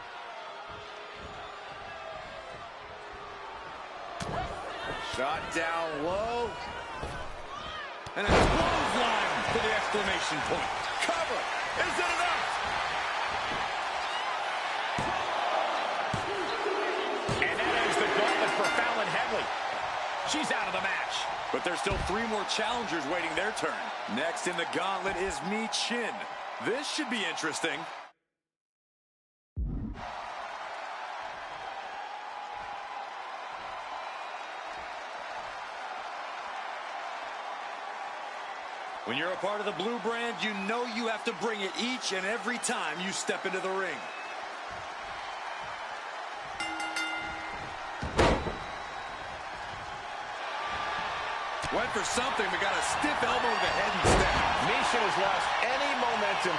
Speaker 10: Shot down low. And a clothesline for the exclamation point.
Speaker 4: Cover. Is it enough?
Speaker 10: And that is the gauntlet for Fallon Henley. She's out of the match.
Speaker 5: But there's still 3 more challengers waiting their turn. Next in the gauntlet is Mi Chin. This should be interesting. When you're a part of the blue brand, you know you have to bring it each and every time you step into the ring. Went for something, but got a stiff elbow to the head instead.
Speaker 10: Misha has lost any momentum.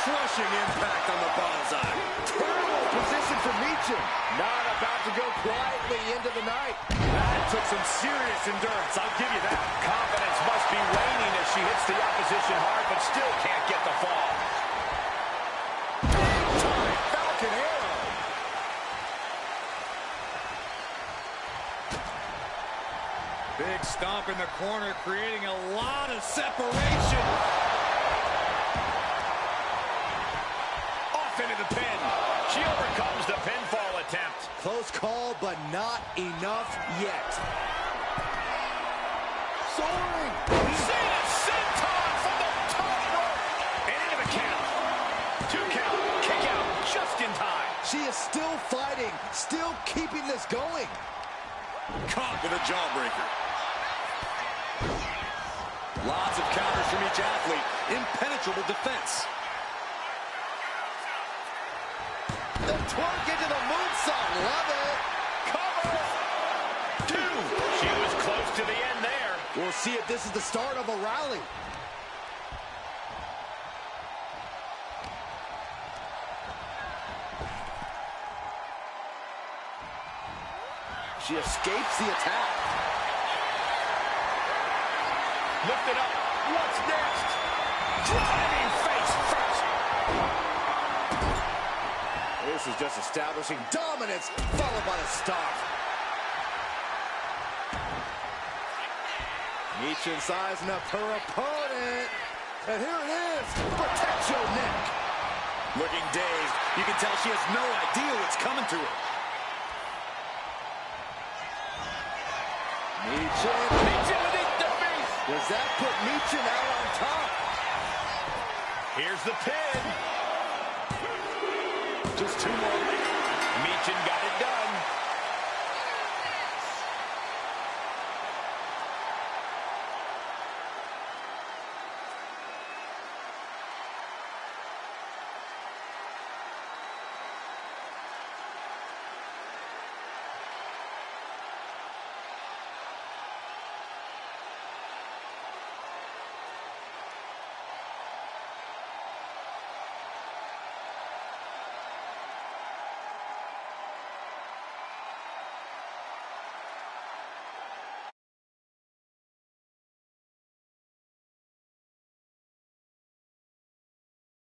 Speaker 5: Crushing impact on the bullseye.
Speaker 16: Terrible position for Michin. Not about to go quietly into the night.
Speaker 5: That took some serious endurance, I'll give you that.
Speaker 10: Confidence must be waning as she hits the opposition hard, but still can't get the fall.
Speaker 4: Big time Falcon Arrow.
Speaker 5: Big stomp in the corner, creating a lot of separation.
Speaker 10: Off into the pin. She overcomes the pinfall attempt.
Speaker 4: Close call, but not enough yet.
Speaker 10: Soaring. Cena senton from the top rope. And into the count. 2 count. Kick out just in time.
Speaker 4: She is still fighting, still keeping this going.
Speaker 5: Caught with a jawbreaker. Lots of counters from each athlete. Impenetrable defense.
Speaker 4: The twerk into the moonsault. Love it.
Speaker 10: Cover. 2. She was close to the end there.
Speaker 4: We'll see if this is the start of a rally. She escapes the attack.
Speaker 10: Lift it up. What's next? Driving face first.
Speaker 4: This is just establishing dominance, followed by a stop. Michin sizing up her opponent. And here it is. Protect your neck.
Speaker 5: Looking dazed. You can tell she has no idea what's coming to her.
Speaker 4: Michin with the face. Does that put Michin out on top?
Speaker 10: Here's the pin. Just 2 more. Michin got